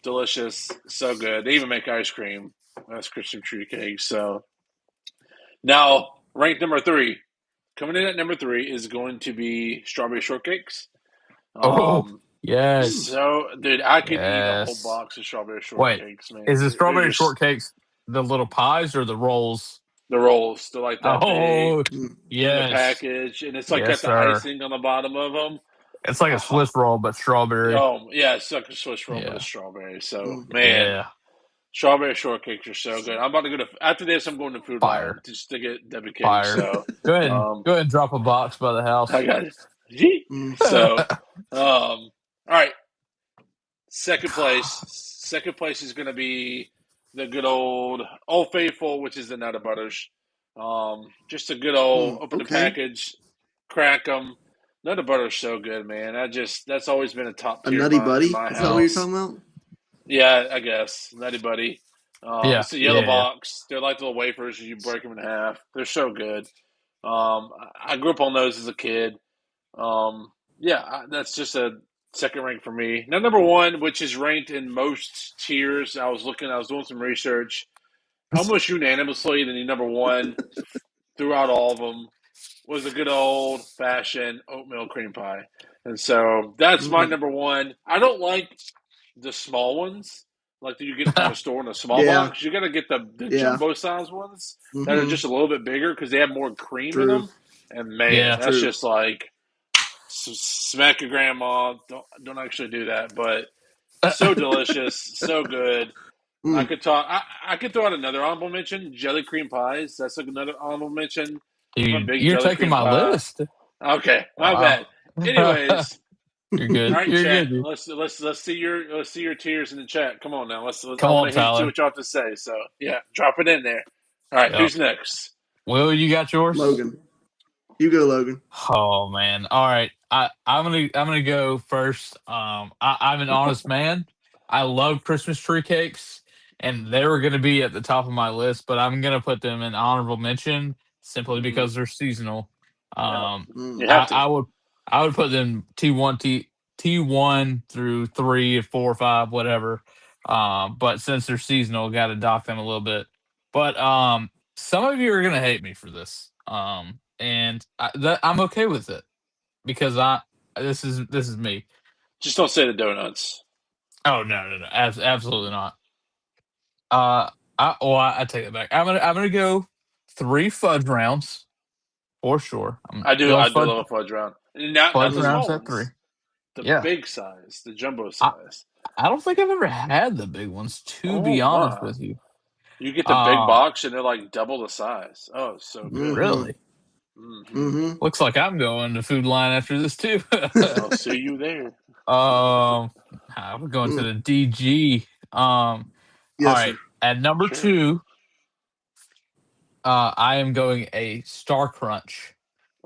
B: Delicious, so good. They even make ice cream. That's Christmas tree cakes. So Now, ranked number 3. Coming in at number 3 is going to be strawberry shortcakes.
A: Yes.
B: So, dude, I could eat a whole
A: Yes.
B: box of strawberry
A: Wait,
B: shortcakes, man.
A: is the
B: They're
A: strawberry
B: just
A: shortcakes the little pies or the rolls?
B: the rolls. They're like that big
A: Oh,
C: Mm.
B: in the
A: yes.
B: package, and it's like
A: Yes,
B: got the
A: sir.
B: icing on the bottom of them.
A: It's like a Swiss roll, but strawberry.
B: Oh, yeah, it's like a Swiss roll, but
A: Yeah.
B: it's strawberry. So,
C: Mm.
B: man,
A: Yeah.
B: strawberry shortcakes are so good. I'm about to go to after this. I'm going to Food
A: Fire.
B: Lion just to get Debbie cake.
A: Fire.
B: So
A: Go ahead and drop a box by the house.
B: I got it. So, all right. Second place is going to be the good old Faithful, which is the Nutter Butters. Just a good old open the package, crack them. Nutter Butter's so good, man. That's always been a top tier
C: Nutty
B: in
C: Buddy?
B: my
C: Is
B: house.
C: that what you're talking about?
B: Yeah, I guess Nutty Buddy.
A: Yeah,
B: It's a yellow
A: yeah.
B: box. They're like little wafers. You break them in half. They're so good. I grew up on those as a kid. That's just a second rank for me. Now, number 1, which is ranked in most tiers. I was doing some research. Almost unanimously, the number 1 throughout all of them was a good old fashioned oatmeal cream pie, and so that's my number 1. I don't like the small ones, like that you get from the store in a small box. You got to get the jumbo size ones that are just a little bit bigger because they have more cream in them. And man, that's just like smack your grandma. Don't actually do that, but so delicious, so good. I could throw out another honorable mention. Jelly cream pies. That's like another honorable mention.
A: Dude, you're taking my list.
B: Okay, my bad. Anyways,
A: you're good.
B: All right,
A: you're
B: chat.
A: good.
B: Let's see your tiers in the chat. Come on now.
A: Come
B: I
A: on,
B: want to
A: Tyler.
B: see what y'all have to say. So yeah, drop it in there. All right, who's next?
A: Will, you got yours?
C: Logan. You go, Logan.
A: Oh man. All right. I'm gonna go first. I'm an honest man. I love Christmas tree cakes, and they were gonna be at the top of my list, but I'm gonna put them in honorable mention simply because they're seasonal.
B: You have to.
A: I would put them T1 through 3, 4, 5, whatever. But since they're seasonal, got to dock them a little bit. But some of you are gonna hate me for this. And I'm okay with it because this is me.
B: Just don't say the donuts.
A: Oh no, absolutely not. I take it back. I'm gonna go 3 fudge rounds for sure.
B: I do love a fudge round. Not the small ones.
A: 3.
B: The big size, the jumbo size.
A: I don't think I've ever had the big ones. To be honest with you,
B: you get the big box and they're like double the size. Oh, so good.
A: Really? Looks like I'm going to Food Line after this too.
B: I'll see you there.
A: I'm going to the DG. All right. At number 2, I am going a Star Crunch.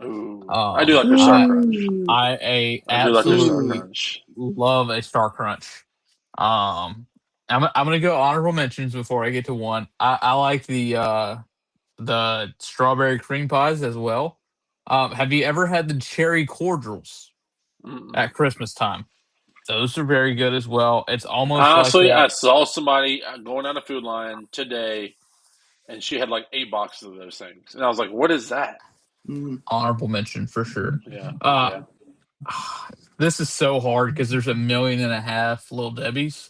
B: Ooh, I do like a Star Crunch.
A: I absolutely love a Star Crunch. I'm gonna go honorable mentions before I get to 1. I like the strawberry cream pies as well. Have you ever had the cherry cordials at Christmas time? Those are very good as well. It's almost
B: honestly,
A: I
B: saw somebody going down a Food Line today, and she had like 8 boxes of those things, and I was like, "What is that?"
A: Honorable mention for sure.
B: Yeah.
A: This is so hard because there's 1.5 million Little Debbie's.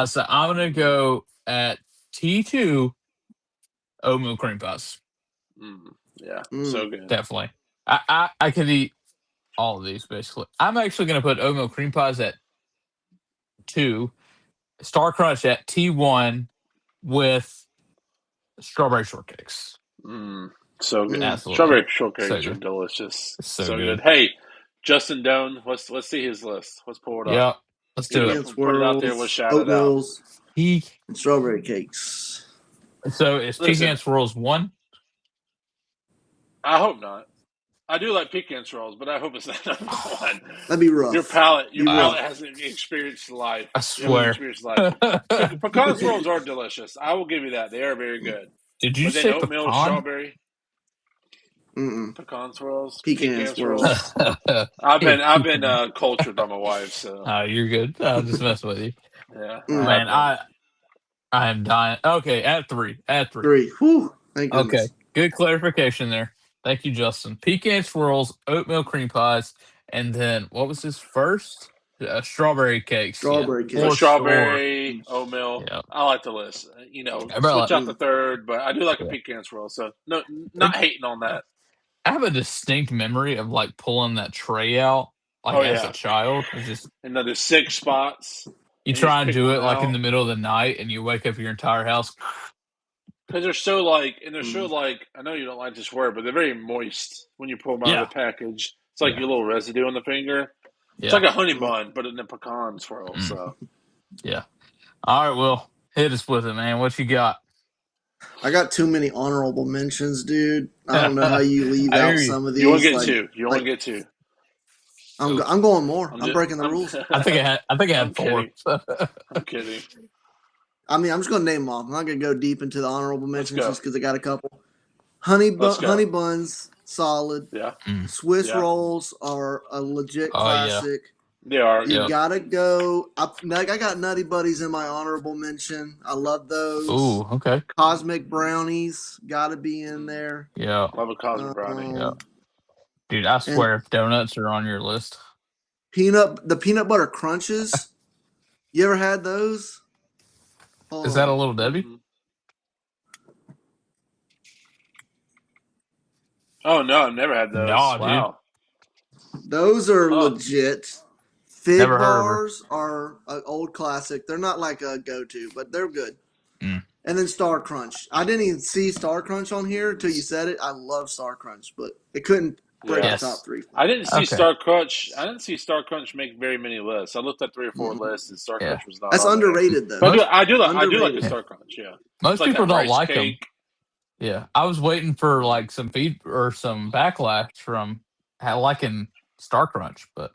A: So I'm gonna go at T2 oatmeal cream pies.
B: Yeah, so good.
A: Definitely. I could eat all of these basically. I'm actually gonna put oatmeal cream pies at 2, Star Crunch at T1 with strawberry shortcakes.
B: So good.
A: Absolutely.
B: Strawberry shortcakes are delicious. So good. Hey, Justin Doan, let's see his list. Let's pull it up.
A: Yeah, let's do it.
B: Put it out there. We'll shout it out.
C: And strawberry cakes.
A: So is Pecan Swirls 1?
B: I hope not. I do like pecan swirls, but I hope it's not number 1.
C: That'd be rough.
B: Your palate hasn't experienced life.
A: I swear.
B: Pecan swirls are delicious. I will give you that. They are very good.
A: Did you say
B: oatmeal,
A: pecan?
B: Strawberry? Pecan swirls.
C: Pecan swirls.
B: I've been cultured by my wife, so.
A: Oh, you're good. I'll just mess with you.
B: Yeah.
A: Man, I am dying. Okay, at 3.
C: 3. Whew. Thank goodness.
A: Okay, Good clarification there. Thank you, Justin. Pecan swirls, oatmeal cream pies, and then what was his first? Strawberry cakes.
C: Strawberry
A: Yeah.
C: cakes.
B: So
A: For sure.
B: strawberry, oatmeal.
A: Yeah.
B: I like the list.
A: I,
B: Switch out
C: like-
B: the third, but I do like a
A: Yeah.
B: pecan swirl. So no, not hating on that.
A: I have a distinct memory of like pulling that tray out like as
B: yeah.
A: a child. It's just
B: And then there's 6 spots.
A: you
B: and
A: try and
B: pick
A: do
B: one
A: it like in
B: out.
A: the middle of the night and you wake up your entire house.
B: Because they're so like, I know you don't like this word, but they're very moist when you pull them out of the package. It's like
A: Yeah.
B: your little residue on the finger.
A: Yeah.
B: It's like a honey bun, but in the pecan swirl. So
A: Yeah. All right, well, hit us with it, man. What you got?
C: I got too many honorable mentions, dude. I don't know how you leave
A: I
C: out
A: hear you.
C: some of these.
B: you only get
C: like,
B: 2. You only
C: like-
B: get 2.
C: I'm going more. I'm
B: just-
C: breaking the rules.
A: I think I had
B: I'm
A: 4.
B: I'm kidding.
C: I mean, I'm just going to name them off. I'm not going to go deep into the honorable mentions
B: go.
C: just because I got a couple. Honey buns, solid.
B: Yeah,
C: Swiss
B: Yeah.
C: rolls are a legit
A: Oh, yeah.
C: classic.
B: they are.
C: You
A: Yeah.
C: gotta go. I got Nutty Buddies in my honorable mention. I love those.
A: Ooh, okay.
C: Cosmic brownies gotta be in there.
A: Yeah.
B: Love a cosmic brownie.
A: Yeah. Dude, I swear if donuts are on your list.
C: The peanut butter crunches. You ever had those?
A: Is that a Little Debbie?
B: Mhm. Oh no, I've never had those.
A: No, dude.
B: Wow.
C: Those are
B: Oh.
C: legit. Fig
A: Never heard of her.
C: bars are an old classic. They're not like a go-to, but they're good.
A: Mm.
C: And then Star Crunch. I didn't even see Star Crunch on here until you said it. I love Star Crunch, but it couldn't break
A: Yes.
C: the top 3.
B: I didn't see
A: Okay.
B: Star Crunch. I didn't see Star Crunch make very many lists. I looked at 3 or 4
C: Mhm.
B: lists, and Star
A: Yeah.
B: Crunch was not.
C: That's
B: on there.
C: underrated though.
B: But I do like a
C: Underrated.
B: Star Crunch. Yeah,
A: Most
B: It's like
A: people
B: that
A: don't
B: rice
A: like them.
B: cake.
A: Yeah. I was waiting for like some feed or some backlash from liking Star Crunch, but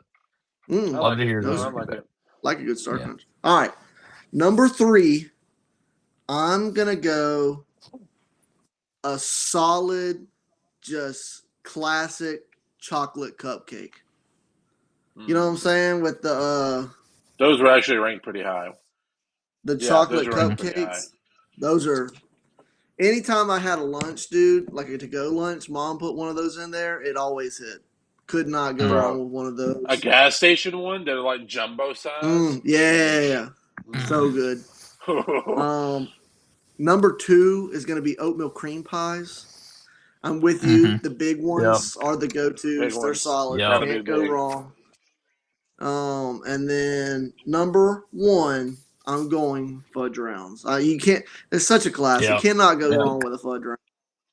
C: Mm,
B: I
A: love
B: like
A: to
B: it.
A: hear
B: No,
A: those.
B: I like it.
C: like a good Star
A: Yeah.
C: Crunch. All right. Number 3, I'm going to go a solid, just classic chocolate cupcake. You know what I'm saying? With
B: Those were actually ranked pretty high.
C: the
B: Yeah,
C: chocolate
B: those are ranked pretty high.
C: cupcakes. Those are. Anytime I had a lunch, dude, like a to-go lunch, mom put one of those in there. It always hit. Could not go
B: Bro.
C: wrong with one of those.
B: A gas station one, they're like jumbo size.
C: Yeah. So good. Number 2 is going to be oatmeal cream pies. I'm with you.
A: Mhm.
C: The big ones are the go-tos.
B: Big
C: They're
B: ones.
C: solid.
A: Yeah.
C: Can't
B: Gotta be
C: go
B: big.
C: wrong. And then number 1, I'm going fudge rounds. You can't. It's such a classic.
A: Yeah.
C: You cannot go
A: Yeah.
C: wrong with a fudge round.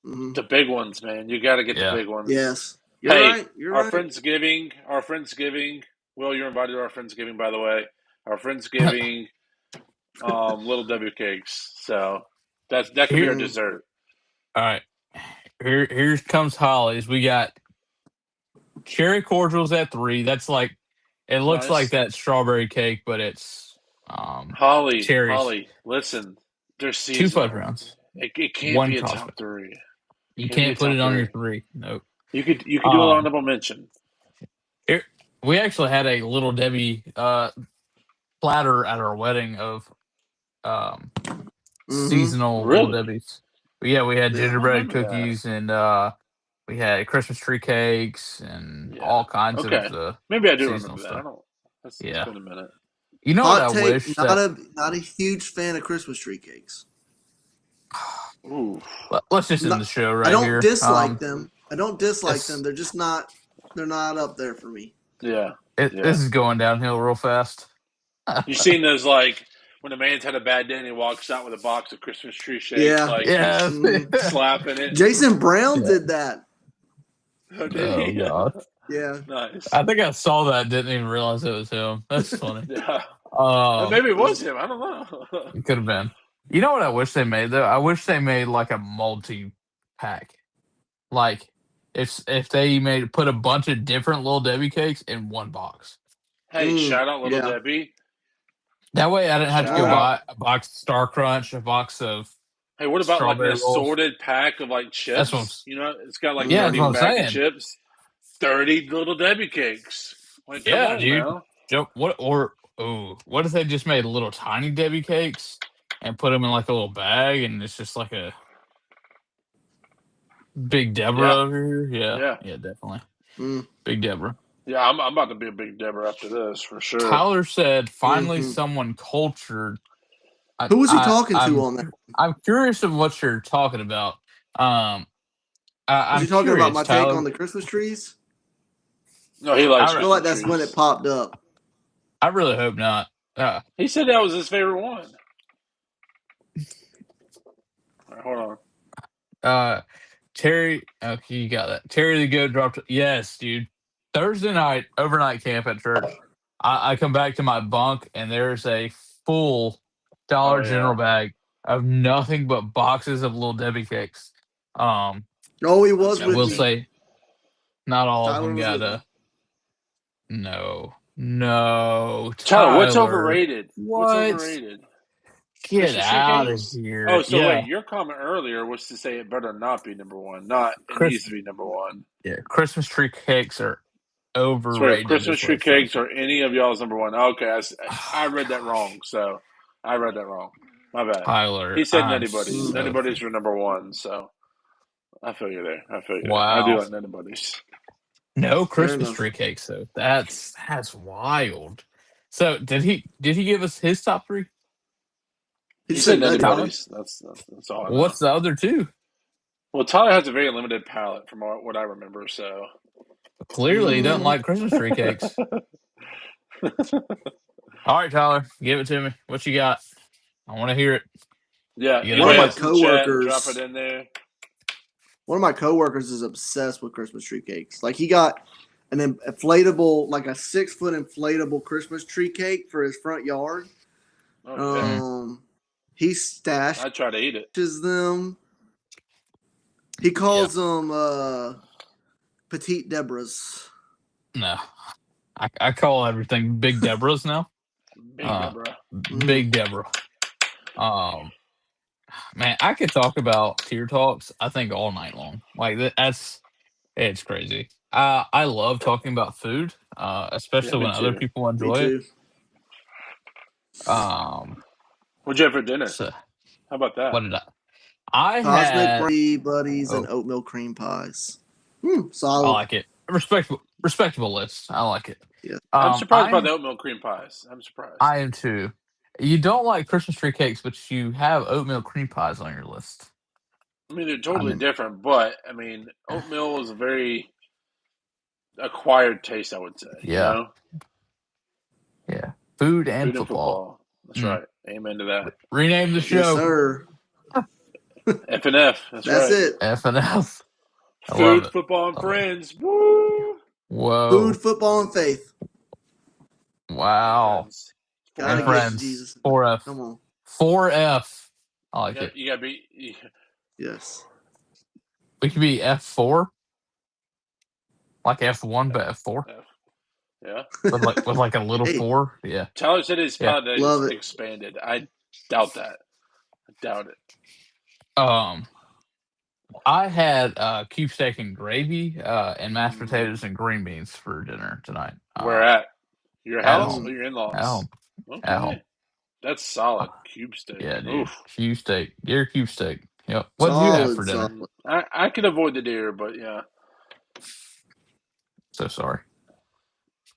C: Mhm.
B: The big ones, man. You got to get
A: Yeah.
B: the big ones.
C: Yes. You're
B: Hey,
C: right. You're
B: our
C: right.
B: Friendsgiving. Will, you're invited to our Friendsgiving, by the way. Our Friendsgiving, Little W cakes. So that could be our
C: Here-
B: dessert.
A: All right. Here comes Holly's. We got cherry cordials at 3. That's like it looks
B: Nice.
A: like that strawberry cake, but it's
B: Holly,
A: cherries.
B: listen. There's
A: 2
B: seasonal.
A: fudge rounds.
B: It can't
A: One
B: be a
A: cosmic.
B: top 3.
A: You
B: Can't be
A: can't
B: a
A: put
B: top
A: it on your
B: 3.
A: 3. Nope.
B: You could do an honorable mention.
A: We actually had a Little Debbie platter at our wedding of seasonal
B: Really?
A: Little Debbies. But yeah, we had
C: Yeah.
A: gingerbread
B: remember that.
A: cookies and we had Christmas tree cakes and
B: Yeah.
A: all kinds
B: Okay.
A: of the.
B: Maybe I do
A: Seasonal
B: remember that.
A: stuff.
B: I don't. It's
A: Yeah.
B: been a minute.
A: You know what
C: Hot
A: I
C: take.
A: wish
C: Not
A: that,
C: a huge fan of Christmas tree cakes.
B: Ooh.
A: let's just end
C: Not-
A: the show right
C: I don't
A: here.
C: dislike them. I don't dislike
A: yes.
C: them. They're just not. They're not up there for me.
B: Yeah. Yeah.
A: This is going downhill real fast.
B: You seen those like when a man's had a bad day and he walks out with a box of Christmas tree shakes,
C: Yeah.
B: like
A: Yeah.
B: just slapping it.
C: Jason Brown
A: Yeah.
C: did that.
B: Oh, did he?
A: God.
C: Yeah.
B: Nice.
A: I think I saw that. Didn't even realize it was him. That's funny.
B: Yeah.
A: Oh,
B: Maybe it was him. I don't know.
A: it could have been. You know what I wish they made though? I wish they made like a multi-pack. Like if they put a bunch of different Little Debbie cakes in one box.
B: Hey, shout out Little
C: yeah.
B: Debbie.
A: That way I didn't have to go
C: Shout
A: buy a box of Star Crunch, a box of
B: Hey, what about like
A: Strawberry
B: an
A: rolls.
B: assorted pack of like chips?
A: That's what I'm-
B: You know, it's got like
A: Yeah,
B: 30
A: that's what I'm
B: bag
A: saying.
B: of chips, 30 Little Debbie cakes. Like, come
A: Yeah,
B: on
A: dude.
B: now.
A: Joe, what if they just made little tiny Debbie cakes and put them in like a little bag and it's just like a Big Deborah
B: Yeah.
A: over here.
B: Yeah.
A: Yeah, definitely.
C: Mm.
A: Big Deborah.
B: Yeah, I'm about to be a big Deborah after this for sure.
A: Tyler said, "Finally,
C: Mhm.
A: someone cultured."
C: Who was he talking to on that?
A: I'm curious of what you're talking about.
C: Was
A: I'm
C: he talking about
A: curious,
C: my take
A: Tyler.
C: on the Christmas trees?
B: No, he likes
A: I,
C: I
A: re-
C: feel like
B: Christmas
C: that's when it
B: trees.
C: popped up.
A: I really hope not.
B: He said that was his favorite one. All right, hold on.
A: Terry, okay, you got that. Terry the Goat dropped. Yes, dude. Thursday night, overnight camp at church. I come back to my bunk and there's a full Dollar
B: Oh
A: General
B: yeah.
A: bag of nothing but boxes of Little Debbie cakes.
C: Oh, he
B: That's
C: was
A: I
C: with
A: will
C: me.
B: crazy.
A: say, not all of
C: Tyler
A: them
C: was
A: got
C: with me.
A: no,
B: Tyler, what's
A: Tyler.
B: overrated? What's
A: What?
B: overrated?
A: Get
B: Christmas tree
A: out of
B: cakes? Oh,
A: here.
B: so
A: Yeah,
B: wait, your comment earlier was to say it better not be number one. Not it
A: Chris.
B: needs to be number one.
A: Yeah, Christmas tree cakes are
B: So wait,
A: overrated.
B: Christmas
A: Is what
B: tree
A: it's trying to
B: cakes
A: say.
B: are any of y'all's number one? Okay, I
A: Oh,
B: read that
A: gosh.
B: wrong. So I read that wrong. My bad. He
A: Tyler,
B: said
A: I'm
B: Nutty Buddies. Nutty
C: Mm.
A: so
B: Buddies were number one. So I feel you there. I feel you there. I do
A: wow.
B: like Nutty Buddies.
A: No
C: Fair
A: Christmas
C: enough.
A: tree cakes though. That's wild. So did he give us his top three,
C: He
B: He
C: just
B: said
C: said
B: Nutty
C: Nutty
A: Tyler?
C: Buddy.
B: Buddies. That's all I know.
A: What's the other two?
B: Well, Tyler has a very limited palate from what I remember. So
A: Clearly, he doesn't
C: Mm.
A: like Christmas tree cakes. All right, Tyler, give it to me. What you got? I want to hear it.
B: yeah,
A: You
C: One of
A: gonna
C: my
B: anybody else in the chat, drop it
C: coworkers,
B: in there.
C: one of my coworkers is obsessed with Christmas tree cakes. Like he got an inflatable, like a 6-foot inflatable Christmas tree cake for his front yard.
B: Oh yeah,
C: He stashes
B: I try to eat it.
C: them. He calls them petite Deborahs.
A: no? I call everything Big Deborah's now.
B: Big Deborah.
A: Big Deborah. Man, I could talk about Tier Talks, I think, all night long. Like it's crazy. I love talking about food,
B: Yeah,
A: especially
B: me
A: when other
B: too.
A: people
C: Me
A: enjoy it.
C: too.
B: What'd you have for dinner?
A: So
B: How about that?
A: what did I
C: Cosmic
A: had?
C: buddies and
A: Oh,
C: oatmeal cream pies.
A: I
C: Solid.
A: like it. Respectable list. I like it.
C: Yeah.
B: I'm surprised by the oatmeal cream pies. I'm surprised.
A: I am too. You don't like Christmas tree cakes, but you have oatmeal cream pies on your list.
B: I mean, they're totally different, but I mean, oatmeal is a very acquired taste, I would say.
A: Yeah.
B: You know?
A: Yeah. Food and football.
B: That's right. Amen to that.
A: Rename the show.
C: Yes, sir.
B: F and F. That's right.
C: it.
A: F and F.
B: Food, football, and friends. Woo!
A: Whoa.
C: Food, football, and faith.
A: Wow.
C: Gotta
A: And
C: get
A: friends.
C: Jesus.
A: 4F.
C: Come on.
A: 4F. I like it.
B: You gotta be.
C: Yes.
A: We could be F4. Like F1, but F4.
B: Yeah.
A: With like a little 4. Yeah.
B: Tyler said his palate
C: Love
B: is
C: it.
B: expanded. I doubt that. I doubt it.
A: I had cube steak and gravy and mashed potatoes and green beans for dinner tonight.
B: Where at? Your house
A: home.
B: or your in-laws?
A: At home.
B: Okay.
A: At home.
B: That's solid. Cube steak.
A: Yeah, dude.
B: Oof.
A: Cube steak. Deer cube steak. Yep. What did you have for dinner?
B: I could avoid the deer, but yeah.
A: So sorry.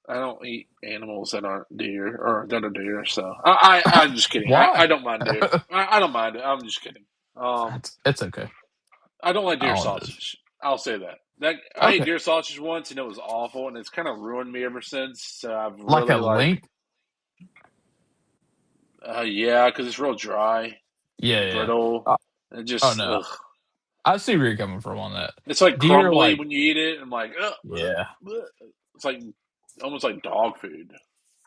B: I don't eat animals that aren't deer or that are deer. So I'm just kidding.
A: Why?
B: I don't mind deer. I don't mind it. I'm just kidding.
A: It's okay.
B: I don't like deer
A: All it
B: sausage. I'll say that. I ate deer sausage once and it was awful, and it's kind of ruined me ever since. So I've
A: Like
B: really
A: a link?
B: Yeah, because it's real dry.
A: Yeah,
B: brittle. It just.
A: no.
B: Ugh.
A: I see where you're coming from on that.
B: It's like
A: Deer,
B: crumbly when you eat it. I'm like, ugh.
A: Yeah.
B: It's like almost like dog food.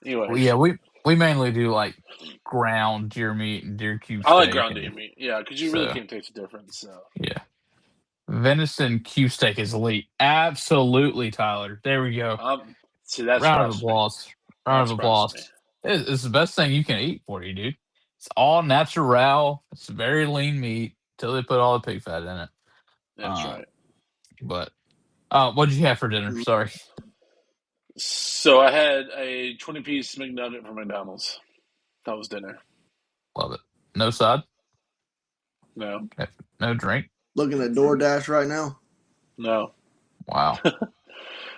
B: Anyway.
A: Well, yeah, we mainly do like ground deer meat and deer cube steak.
B: I like ground deer meat. Yeah, because you really can't taste the difference. So.
A: Yeah. Venison cube steak is elite. Absolutely, Tyler. There we go.
B: See, that's
A: round of applause. Round of applause.
B: Me.
A: It's the best thing you can eat for you, dude. It's all natural. It's very lean meat till they put all the pig fat in it.
B: That's right.
A: But what did you have for dinner? Sorry.
B: So I had a 20-piece McNugget from McDonald's. That was dinner.
A: Love it. No side?
B: No.
A: No drink?
C: Looking at DoorDash right now.
B: No.
A: Wow.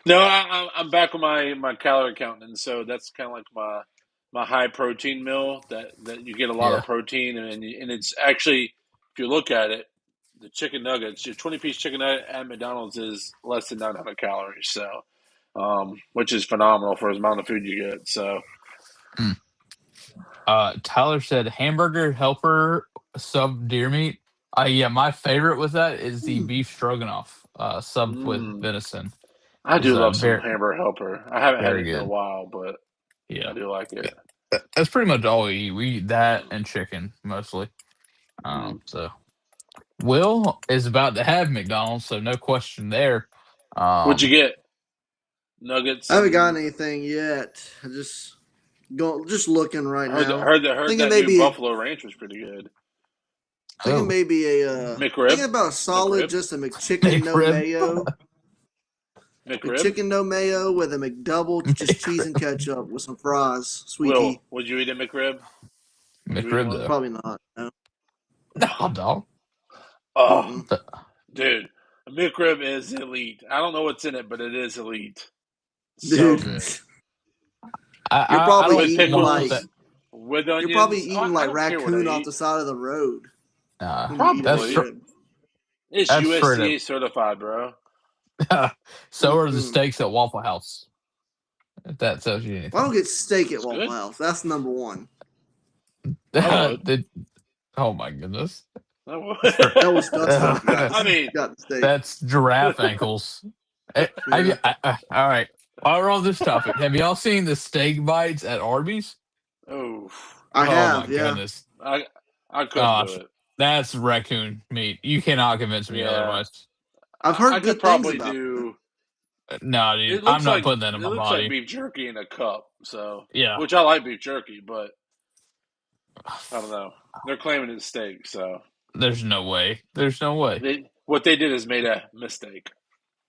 B: No, I'm back on my calorie counting, and so that's kind of like my high protein meal that you get a lot
A: Yeah.
B: of protein, and it's actually, if you look at it, the chicken nuggets, your 20-piece chicken nugget at McDonald's is less than 900 calories, so which is phenomenal for the amount of food you get. So
A: Tyler said hamburger helper sub deer meat. Yeah, my favorite with that is the beef stroganoff subbed with venison.
B: I
A: It's
B: do love some
A: very,
B: hamburger helper. I haven't had
A: very
B: it in a
A: good.
B: while, but
A: Yeah.
B: I do like it.
A: That's pretty much all we eat. We eat that and chicken mostly. So Will is about to have McDonald's, so no question there.
B: What'd you get? Nuggets.
C: I haven't
B: And
C: gotten anything yet. I just looking right now.
B: heard
C: Thinking
B: that new
C: maybe
B: Buffalo Ranch was pretty good.
C: thinking
A: Oh,
C: maybe
B: McRib?
C: thinking about a solid
B: McRib?
C: just a McChicken no
A: McRib.
C: mayo.
B: McRib?
C: McChicken no mayo with a McDouble, just cheese and ketchup with some fries, sweet
B: Will,
C: tea.
B: would you eat a McRib? Would you eat
A: McRib
B: one?
A: though.
C: Probably not. No.
A: No, dog.
B: Oh,
C: Mm-mm.
B: dude, a McRib is elite. I don't know what's in it, but it is elite. So
C: Dude,
B: good.
C: You're probably
B: With
C: eating
B: pickles,
C: like
B: with onions.
C: you're probably eating
B: I
C: like
B: don't care what I
C: raccoon off
B: eat.
C: the side of the road when you eat a
B: Probably.
C: McRib.
B: It's
A: That's straight
B: USDA certified, bro.
A: up. So are the
C: Mm-mm.
A: steaks at Waffle House. If that tells you anything.
C: Why don't get steak at
B: It's
C: Waffle
B: good.
C: House? That's number one.
B: I would.
A: Oh my goodness.
C: That was Dustin.
B: I mean,
C: Got the steak.
A: That's giraffe ankles.
C: Yeah.
A: All right. While we're on this topic, have y'all seen the steak bites at Arby's?
B: oh,
C: I
A: Oh
C: have,
A: my
C: yeah.
A: goodness.
B: I couldn't
A: Gosh,
B: do it.
A: that's raccoon meat. You cannot convince me
B: Yeah.
A: otherwise.
C: I've heard
B: I
C: good
B: could probably
C: things about
B: do.
A: No, dude.
B: It
A: I'm
B: looks
A: not
B: like
A: putting that in
B: it
A: my
B: looks
A: body.
B: like beef jerky in a cup. So
A: Yeah.
B: which I like beef jerky, but I don't know. They're claiming it's steak, so
A: There's no way. There's no way.
B: what they did is made a mistake.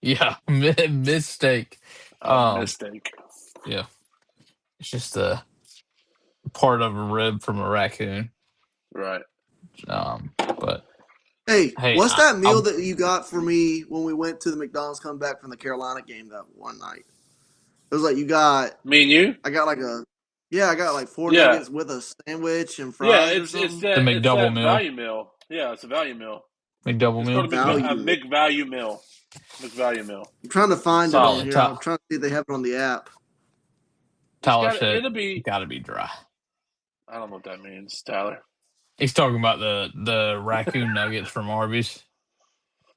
A: Yeah. Mistake.
B: A mistake.
A: Yeah. It's just a part of a rib from a raccoon.
B: Right.
A: But
C: Hey, what's that meal
A: I'm-
C: that you got for me when we went to the McDonald's come back from the Carolina game that one night? It was like you got
B: Me and you?
C: I got like four
B: Yeah.
C: nuggets with a sandwich and fries
B: Yeah,
C: or
B: it's
C: something.
B: that
A: The
B: it's
A: McDouble
B: that
A: meal.
B: value meal. Yeah, it's a value meal.
A: McDouble
B: It's
A: meal.
B: called a McValue meal. McValue meal.
C: I'm trying to find it
B: Solid.
C: on here. I'm trying to see if they have it on the app.
A: Tyler said
B: It'll be.
A: gotta be dry.
B: I don't know what that means, Tyler.
A: He's talking about the raccoon nuggets from Arby's.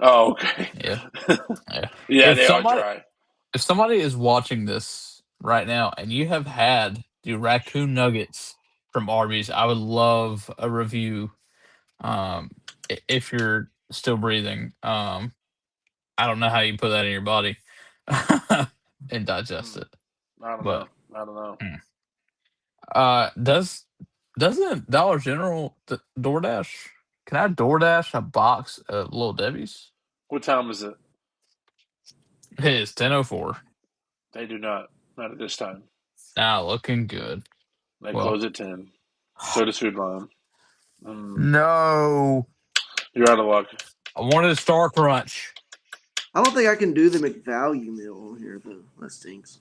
B: Oh, okay.
A: Yeah.
B: Yeah,
A: If
B: they
A: somebody-
B: are dry.
A: If somebody is watching this right now and you have had the raccoon nuggets from Arby's, I would love a review. If you're still breathing, I don't know how you put that in your body and digest it.
B: I don't
A: But-
B: know. I don't know.
A: Doesn't Dollar General DoorDash? Can I DoorDash a box of Little Debbie's?
B: What time is it?
A: It is 10:04.
B: They do not. Not at this time.
A: Now looking good.
B: They
A: Well-
B: close at 10. So does Food Line.
A: No,
B: You're out of luck.
A: I wanted a Star Crunch.
C: I don't think I can do the McValue meal on here though. That stinks.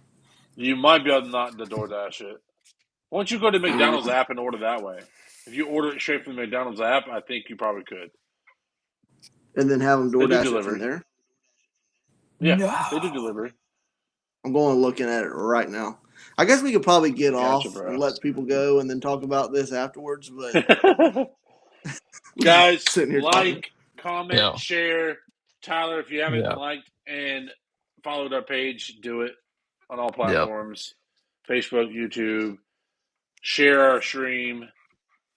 B: You might be able to not to DoorDash it. Why don't you go to the McDonald's app and order that way? If you order it straight from the McDonald's app, I think you probably could.
C: And then have them
B: They do
C: DoorDash it
B: delivery.
C: from there.
B: Yeah,
A: No.
B: they do delivery.
C: I'm going and looking at it right now. I guess we could probably get
B: Gotcha,
C: off
B: bro.
C: and let people go and then talk about this afterwards. But
B: Guys,
C: Sitting here
B: like, comment,
A: Yeah.
B: share. Tyler, if you haven't
A: Yeah.
B: liked and followed our page, do it on all platforms. Facebook, YouTube. Share our stream.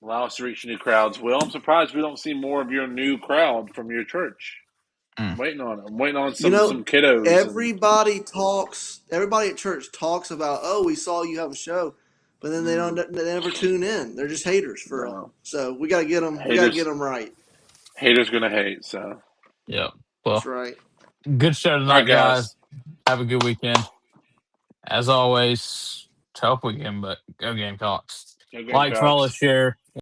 B: Allow us to reach new crowds. Well, I'm surprised we don't see more of your new crowd from your church. I'm waiting on it. I'm waiting on some kiddos.
C: everybody at church talks about, oh, we saw you have a show, but then they never tune in. They're just haters for
B: No.
C: real. So we got to get them. We got to get them right.
B: Haters gonna hate. So
A: Yep. Well,
C: That's right.
A: good show tonight,
B: All right, guys.
A: Have a good weekend. As always, tough weekend, but go Gamecocks.
B: go
A: Like,
B: Gamecocks.
A: follow, share.